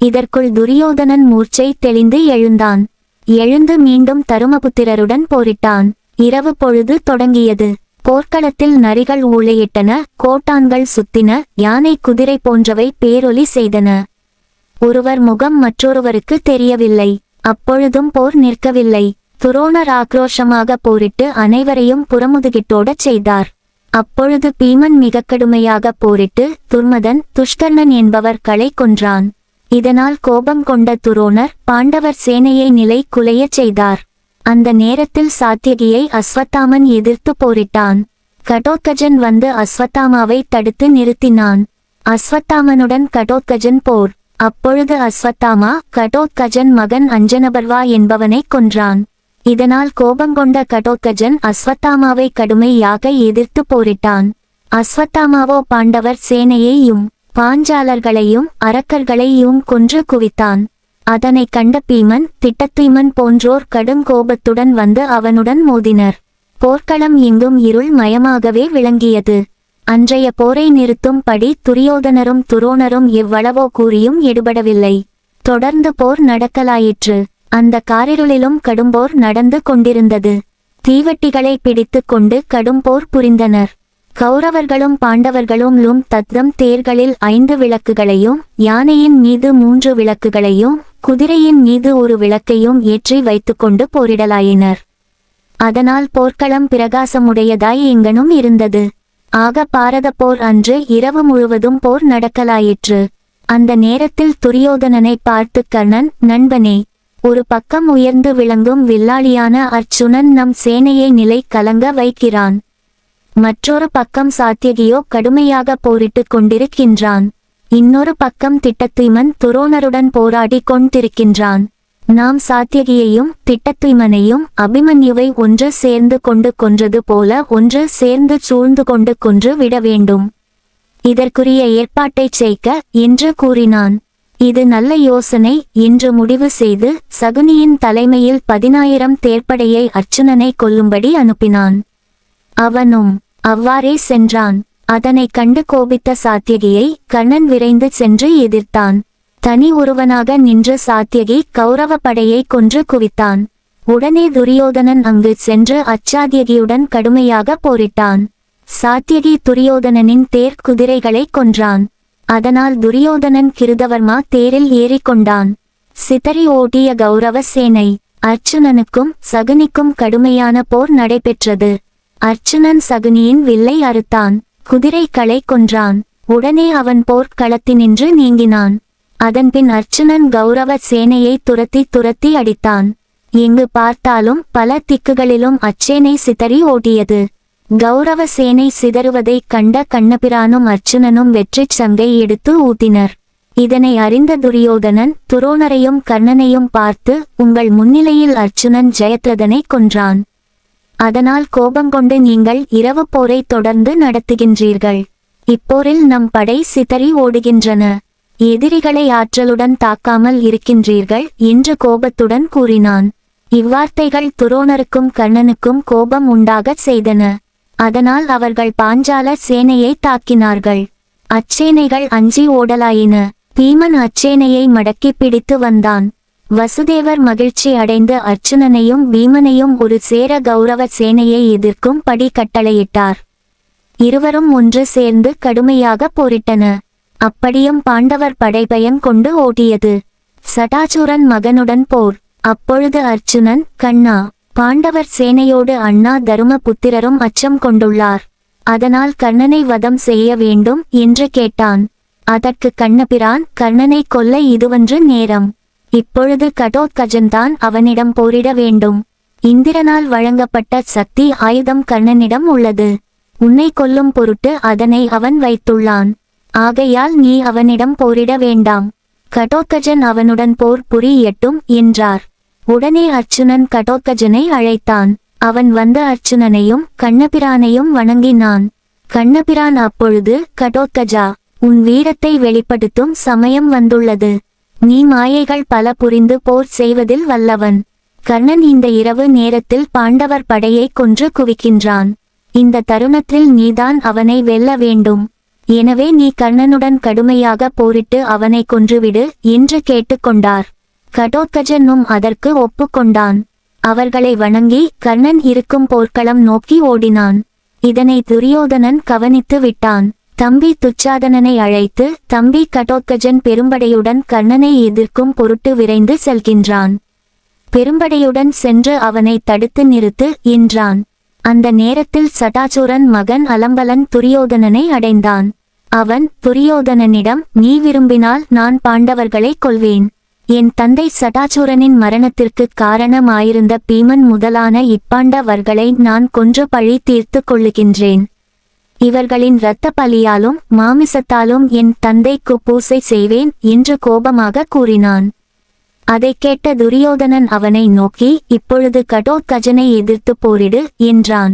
இதற்குள் துரியோதனன் மூர்ச்சை தெளிந்து எழுந்தான். எழுந்து மீண்டும் தருமபுத்திரருடன் போரிட்டான். இரவு பொழுது தொடங்கியது. போர்க்களத்தில் நரிகள் ஊளையிட்டன, கோட்டான்கள் சுத்தின, யானை குதிரை போன்றவை பேரொலி செய்தன. ஒருவர் முகம் மற்றொருவருக்கு தெரியவில்லை. அப்பொழுதும் போர் நிற்கவில்லை. துரோணர் ஆக்ரோஷமாக போரிட்டு அனைவரையும் புறமுதுகிட்டோடச் செய்தார். அப்பொழுது பீமன் மிக கடுமையாக போரிட்டு துர்மதன், துஷ்கர்ணன் என்பவர்களை கொன்றான். இதனால் கோபம் கொண்ட துரோணர் பாண்டவர் சேனையை நிலை குலையச் செய்தார். அந்த நேரத்தில் சாத்தியகியை அஸ்வத்தாமன் எதிர்த்து போரிட்டான். கடோத்கஜன் வந்து அஸ்வத்தாமாவை தடுத்து நிறுத்தினான். அஸ்வத்தாமனுடன் கடோத்கஜன் போர். அப்பொழுது அஸ்வத்தாமா கடோத்கஜன் மகன் அஞ்சனபர்வா என்பவனை கொன்றான். இதனால் கோபங்கொண்ட கடோத்கஜன் அஸ்வத்தாமாவை கடுமையாக எதிர்த்து போரிட்டான். அஸ்வத்தாமாவோ பாண்டவர் சேனையையும் பாஞ்சாலர்களையும் அரக்கர்களையும் கொன்று குவித்தான். அதனை கண்ட பீமன், திட்டத்துய்மன் போன்றோர் கடும் கோபத்துடன் வந்து அவனுடன் மோதினர். போர்க்களம் எங்கும் இருள் மயமாகவே விளங்கியது. அன்றைய போரை நிறுத்தும் படி துரியோதனரும் துரோணரும் எவ்வளவோ கூறியும் எடுபடவில்லை. தொடர்ந்து போர் நடக்கலாயிற்று. அந்த காரிருளிலும் கடும்போர் நடந்து கொண்டிருந்தது. தீவட்டிகளை பிடித்து கொண்டு கடும்போர் புரிந்தனர். கௌரவர்களும் பாண்டவர்களும் தத்தம் தேர்களில் 5 விளக்குகளையும், யானையின் மீது 3 விளக்குகளையும், குதிரையின் மீது 1 விளக்கையும் ஏற்றி வைத்துக்கொண்டு போரிடலாயினர். அதனால் போர்க்களம் பிரகாசமுடையதாய் எங்கனும் இருந்தது. ஆக பாரத போர் அன்று இரவு முழுவதும் போர் நடக்கலாயிற்று. அந்த நேரத்தில் துரியோதனனை பார்த்து கர்ணன், நண்பனே, ஒரு பக்கம் உயர்ந்து விளங்கும் வில்லாளியான அர்ச்சுனன் நம் சேனையை நிலை கலங்க வைக்கிறான். மற்றொரு பக்கம் சாத்தியகியோ கடுமையாக போரிட்டு கொண்டிருக்கின்றான். இன்னொரு பக்கம் திட்டத்துய்மன் துரோணருடன் போராடி கொண்டிருக்கின்றான். நாம் சாத்தியகியையும் திட்டத்துய்மனையும் அபிமன்யுவை ஒன்று சேர்ந்து கொண்டு கொன்றது போல ஒன்று சேர்ந்து சூழ்ந்து கொண்டு கொன்று விட வேண்டும். இதற்குரிய ஏற்பாட்டைச் செய்க என்று கூறினான். இது நல்ல யோசனை என்று முடிவு செய்து சகுனியின் தலைமையில் 10,000 தேர்ப்படையை அர்ச்சுனனை கொல்லும்படி அனுப்பினான். அவனும் அவ்வாறே சென்றான். அதனை கண்டு கோபித்த சாத்தியகியை கர்ணன் விரைந்து சென்று எதிர்த்தான். தனி ஒருவனாக நின்று சாத்தியகி கௌரவ படையை கொன்று குவித்தான். உடனே துரியோதனன் அங்கு சென்று அச்சாத்தியகியுடன் கடுமையாக போரிட்டான். சாத்தியகி துரியோதனனின் தேர் குதிரைகளை கொன்றான். அதனால் துரியோதனன் கிருதவர்மா தேரில் ஏறிக்கொண்டான். சிதறி ஓட்டிய கௌரவ சேனை. அர்ச்சுனனுக்கும் சகுனிக்கும் கடுமையான போர் நடைபெற்றது. அர்ச்சுனன் சகுனியின் வில்லை அறுத்தான். குதிரைகளை கொன்றான். உடனே அவன் போர்க்களத்தினின்று நீங்கினான். அதன்பின் அர்ச்சுனன் கௌரவ சேனையை துரத்தி அடித்தான். எங்கு பார்த்தாலும் பல திக்குகளிலும் அச்சேனை சிதறி ஓடியது. கௌரவ சேனை சிதறுவதைக் கண்ட கண்ணபிரானும் அர்ச்சுனனும் வெற்றிச் சங்கை எடுத்து ஊத்தினர். இதனை அறிந்த துரியோதனன் துரோணரையும் கர்ணனையும் பார்த்து, உங்கள் முன்னிலையில் அர்ச்சுனன் ஜெயத்ரதனை கொன்றான். அதனால் கோபங்கொண்டு நீங்கள் இரவு போரை தொடர்ந்து நடத்துகின்றீர்கள். இப்போரில் நம் படை சிதறி ஓடுகின்றன. எதிரிகளை ஆற்றலுடன் தாக்காமல் இருக்கின்றீர்கள் என்று கோபத்துடன் கூறினான். இவ்வார்த்தைகள் துரோணருக்கும் கர்ணனுக்கும் கோபம் உண்டாகச் செய்தன. அதனால் அவர்கள் பாஞ்சால சேனையை தாக்கினார்கள். அச்சேனைகள் அஞ்சி ஓடலாயின. பீமன் அச்சேனையை மடக்கி பிடித்து வந்தான். வசுதேவர் மகிழ்ச்சி அடைந்து அர்ச்சுனனையும் பீமனையும் ஒரு சேர கௌரவ சேனையை எதிர்க்கும் படி கட்டளையிட்டார். இருவரும் ஒன்று சேர்ந்து கடுமையாக போரிட்டன. அப்படியும் பாண்டவர் படை பயம் கொண்டு ஓடியது. சடாசுரன் மகனுடன் போர். அப்பொழுது அர்ச்சுனன், கண்ணா, பாண்டவர் சேனையோடு அண்ணா தருமபுத்திரரும் அச்சம் கொண்டுள்ளார். அதனால் கர்ணனை வதம் செய்ய வேண்டும் என்று கேட்டான். அதற்கு கண்ணபிரான், கர்ணனை கொல்ல இதுவன்று நேரம். இப்பொழுது கடோத்கஜன்தான் அவனிடம் போரிட வேண்டும். இந்திரனால் வழங்கப்பட்ட சக்தி ஆயுதம் கர்ணனிடம் உள்ளது. உன்னை கொல்லும் பொருட்டு அதனை அவன் வைத்துள்ளான். ஆகையால் நீ அவனிடம் போரிட வேண்டாம். கடோத்கஜன் அவனுடன் போர் புரியட்டும் என்றார். உடனே அர்ச்சுனன் கடோத்கஜனை அழைத்தான். அவன் வந்த அர்ச்சுனனையும் கண்ணபிரானையும் வணங்கினான். கண்ணபிரான் அப்பொழுது, கடோத்கஜா, உன் வீரத்தை வெளிப்படுத்தும் சமயம் வந்துள்ளது. நீ மாயைகள் பல புரிந்து போர் செய்வதில் வல்லவன். கர்ணன் இந்த இரவு நேரத்தில் பாண்டவர் படையை கொன்று குவிக்கின்றான். இந்த தருணத்தில் நீதான் அவனை வெல்ல வேண்டும். எனவே நீ கர்ணனுடன் கடுமையாக போரிட்டு அவனை கொன்றுவிடு என்று கேட்டுக்கொண்டார். கடோத்கஜனும் அதற்கு ஒப்புக்கொண்டான். அவர்களை வணங்கி கர்ணன் இருக்கும் போர்க்களம் நோக்கி ஓடினான். இதனை துரியோதனன் கவனித்து விட்டான். தம்பி துச்சாதனனை அழைத்து, தம்பி கடோத்கஜன் பெரும்படையுடன் கர்ணனை எதிர்க்கும் பொருட்டு விரைந்து செல்கின்றான். பெரும்படையுடன் சென்று அவனை தடுத்து நிறுத்து என்றான். அந்த நேரத்தில் சடாசுரன் மகன் அலம்பலன் துரியோதனனை அடைந்தான். அவன் துரியோதனனிடம், நீ விரும்பினால் நான் பாண்டவர்களை கொல்வேன். என் தந்தை சடாசுரனின் மரணத்திற்கு காரணமாயிருந்த பீமன் முதலான இப்பாண்டவர்களை நான் கொன்று பழி தீர்த்து கொள்ளுகின்றேன். இவர்களின் இரத்த பலியாலும் மாமிசத்தாலும் என் தந்தைக்கு பூசை செய்வேன் என்று கோபமாக கூறினான். அதை கேட்ட துரியோதனன் அவனை நோக்கி, இப்பொழுது கடோத்கஜனை எதிர்த்து போரிடு என்றான்.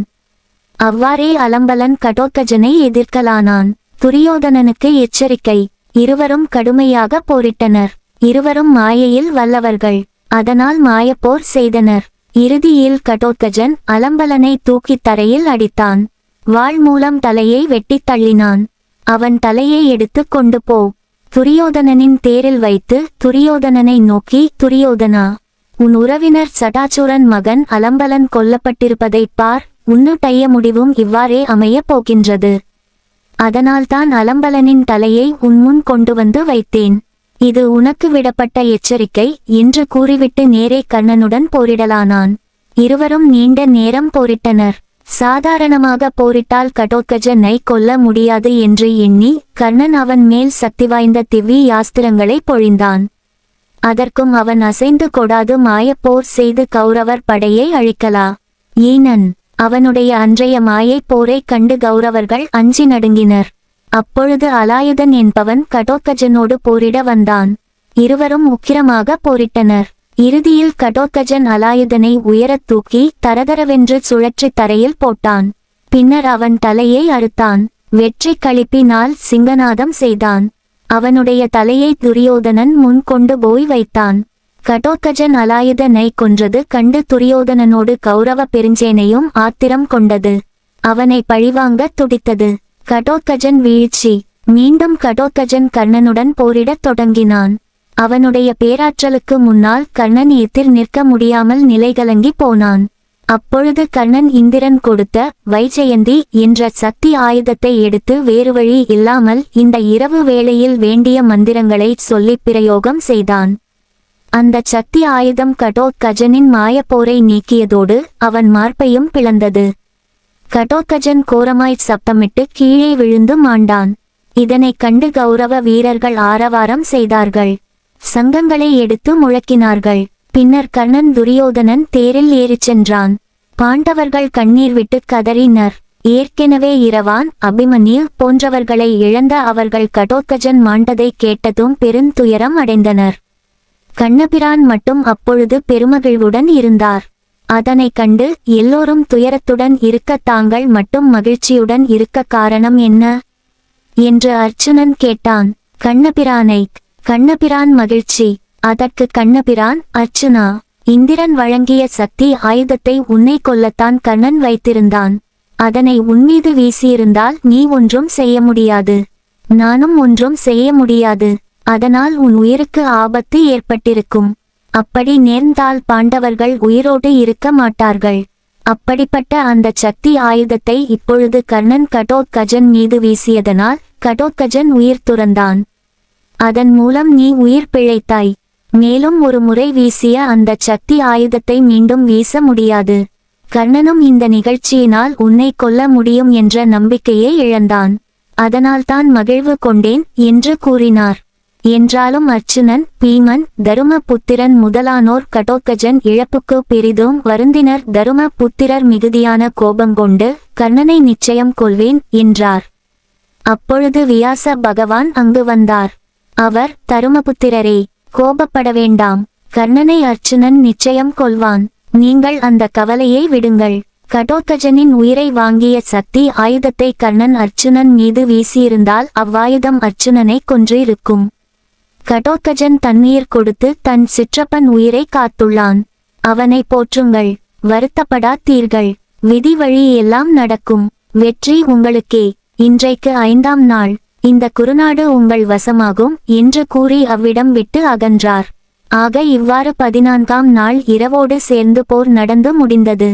அவ்வாறே அலம்பலன் கடோத்கஜனை எதிர்க்கலானான். துரியோதனனுக்கு எச்சரிக்கை. இருவரும் கடுமையாக போரிட்டனர். இருவரும் மாயையில் வல்லவர்கள். அதனால் மாயப்போர் செய்தனர். இறுதியில் கடோத்கஜன் அலம்பலனை தூக்கி தரையில் அடித்தான். வாள் மூலம் தலையை வெட்டித் தள்ளினான். அவன் தலையை எடுத்து கொண்டு போ. துரியோதனனின் தேரில் வைத்து துரியோதனனை நோக்கி, துரியோதனா, உன் உறவினர் சடாசுரன் மகன் அலம்பலன் கொல்லப்பட்டிருப்பதைப் பார். உன்னுடைய முடிவும் இவ்வாறே அமையப் போகின்றது. அதனால்தான் அலம்பலனின் தலையை உன்முன் கொண்டு வந்து வைத்தேன். இது உனக்கு விடப்பட்ட எச்சரிக்கை என்று கூறிவிட்டு நேரே கர்ணனுடன் போரிடலானான். இருவரும் நீண்ட நேரம் போரிட்டனர். சாதாரணமாக போரிட்டால் கடோத்கஜனை கொல்ல முடியாது என்று எண்ணி கர்ணன் அவன் மேல் சக்தி வாய்ந்த திவ்ய யாஸ்திரங்களை பொழிந்தான். அதற்கும் அவன் அசைந்து கொடாது மாயப்போர் செய்து கௌரவர் படையை அழிக்கலா ஈனன். அவனுடைய அன்றைய மாயை போரை கண்டு கௌரவர்கள் அஞ்சி நடுங்கினர். அப்பொழுது அலாயுதன் என்பவன் கடோத்கஜனோடு போரிட வந்தான். இருவரும் உக்கிரமாக போரிட்டனர். இறுதியில் கடோத்கஜன் அலாயுதனை உயரத் தூக்கி தரதரவென்று சுழற்றி தரையில் போட்டான். பின்னர் அவன் தலையை அறுத்தான். வெற்றி களிப்பினால் சிங்கநாதம் செய்தான். அவனுடைய தலையை துரியோதனன் முன் கொண்டு போய் வைத்தான். கடோத்கஜன் அலாயுதனை கொன்றது கண்டு துரியோதனனோடு கௌரவ பெருஞ்சேனையும் ஆத்திரம் கொண்டது. அவனை பழிவாங்க துடித்தது. கடோத்கஜன் வீழ்ச்சி. மீண்டும் கடோத்கஜன் கர்ணனுடன் போரிடத் தொடங்கினான். அவனுடைய பேராற்றலுக்கு முன்னால் கர்ணன் எதிர் நிற்க முடியாமல் நிலைகலங்கி போனான். அப்பொழுது கர்ணன் இந்திரன் கொடுத்த வைஜெயந்தி என்ற சக்தி ஆயுதத்தை எடுத்து வேறு வழி இல்லாமல் இந்த இரவு வேளையில் வேண்டிய மந்திரங்களை சொல்லி பிரயோகம் செய்தான். அந்த சக்தி ஆயுதம் கடோத்கஜனின் மாயப்போரை நீக்கியதோடு அவன் மார்பையும் பிளந்தது. கடோத்கஜன் கோரமாய் சப்தமிட்டு கீழே விழுந்து மாண்டான். இதனைக் கண்டு கௌரவ வீரர்கள் ஆரவாரம் செய்தார்கள். சங்கங்களை எடுத்து முழக்கினார்கள். பின்னர் கர்ணன் துரியோதனன் தேரில் ஏறிச் சென்றான். பாண்டவர்கள் கண்ணீர் விட்டு கதறினர். ஏற்கெனவே இரவான், அபிமன்யு போன்றவர்களை இழந்த அவர்கள் கடோத்கஜன் மாண்டதை கேட்டதும் பெருந்துயரம் அடைந்தனர். கண்ணபிரான் மட்டும் அப்பொழுது பெருமகிழ்வுடன் இருந்தார். அதனைக் கண்டு எல்லோரும் துயரத்துடன் இருக்க தாங்கள் மட்டும் மகிழ்ச்சியுடன் இருக்க காரணம் என்ன என்று அர்ச்சுனன் கேட்டான். கண்ணபிரான் மகிழ்ச்சி. அதற்கு கண்ணபிரான், அர்ச்சுனா, இந்திரன் வழங்கிய சக்தி ஆயுதத்தை உன்னை கொல்லத்தான் கர்ணன் வைத்திருந்தான். அதனை உன்மீது வீசியிருந்தால் நீ ஒன்றும் செய்ய முடியாது. நானும் ஒன்றும் செய்ய முடியாது. அதனால் உன் உயிருக்கு ஆபத்து ஏற்பட்டிருக்கும். அப்படி நேர்ந்தால் பாண்டவர்கள் உயிரோடு இருக்க மாட்டார்கள். அப்படிப்பட்ட அந்த சக்தி ஆயுதத்தை இப்பொழுது கர்ணன் கடோத்கஜன் மீது வீசியதனால் கடோத்கஜன் உயிர் துறந்தான். அதன் மூலம் நீ உயிர் பிழைத்தாய். மேலும் ஒரு முறை வீசிய அந்த சக்தி ஆயுதத்தை மீண்டும் வீச முடியாது. கர்ணனும் இந்த நிகழ்ச்சியினால் உன்னை கொல்ல முடியும் என்ற நம்பிக்கையை இழந்தான். அதனால்தான் மகிழ்வு கொண்டேன் என்று கூறினார். என்றாலும் அர்ச்சுனன், பீமன், தருமபுத்திரன் முதலானோர் கடோத்கஜன் இழப்புக்கு பெரிதும் வருந்தினர். தருமபுத்திரர் மிகுதியான கோபங்கொண்டு கர்ணனை நிச்சயம் கொல்வேன் என்றார். அப்பொழுது வியாச பகவான் அங்கு வந்தார். அவர், தருமபுத்திரரே, கோபப்பட வேண்டாம். கர்ணனை அர்ச்சுனன் நிச்சயம் கொல்வான். நீங்கள் அந்த கவலையை விடுங்கள். கடோத்கஜனின் உயிரை வாங்கிய சக்தி ஆயுதத்தை கர்ணன் அர்ச்சுனன் மீது வீசியிருந்தால் அவ்வாயுதம் அர்ச்சுனனை கொன்று இருக்கும். கடோத்கஜன் தண்ணீர் கொடுத்து தன் சிற்றப்பன் உயிரை காத்துள்ளான். அவனை போற்றுங்கள், வருத்தப்படாதீர்கள். விதி வழி எல்லாம் நடக்கும். வெற்றி உங்களுக்கே. இன்றைக்கு 5ஆம் நாள். இந்த குறுநாடு உங்கள் வசமாகும் என்று கூறி அவ்விடம் விட்டு அகன்றார். ஆக இவ்வாறு 14ஆம் நாள் இரவோடு சேர்ந்து போர் நடந்து முடிந்தது.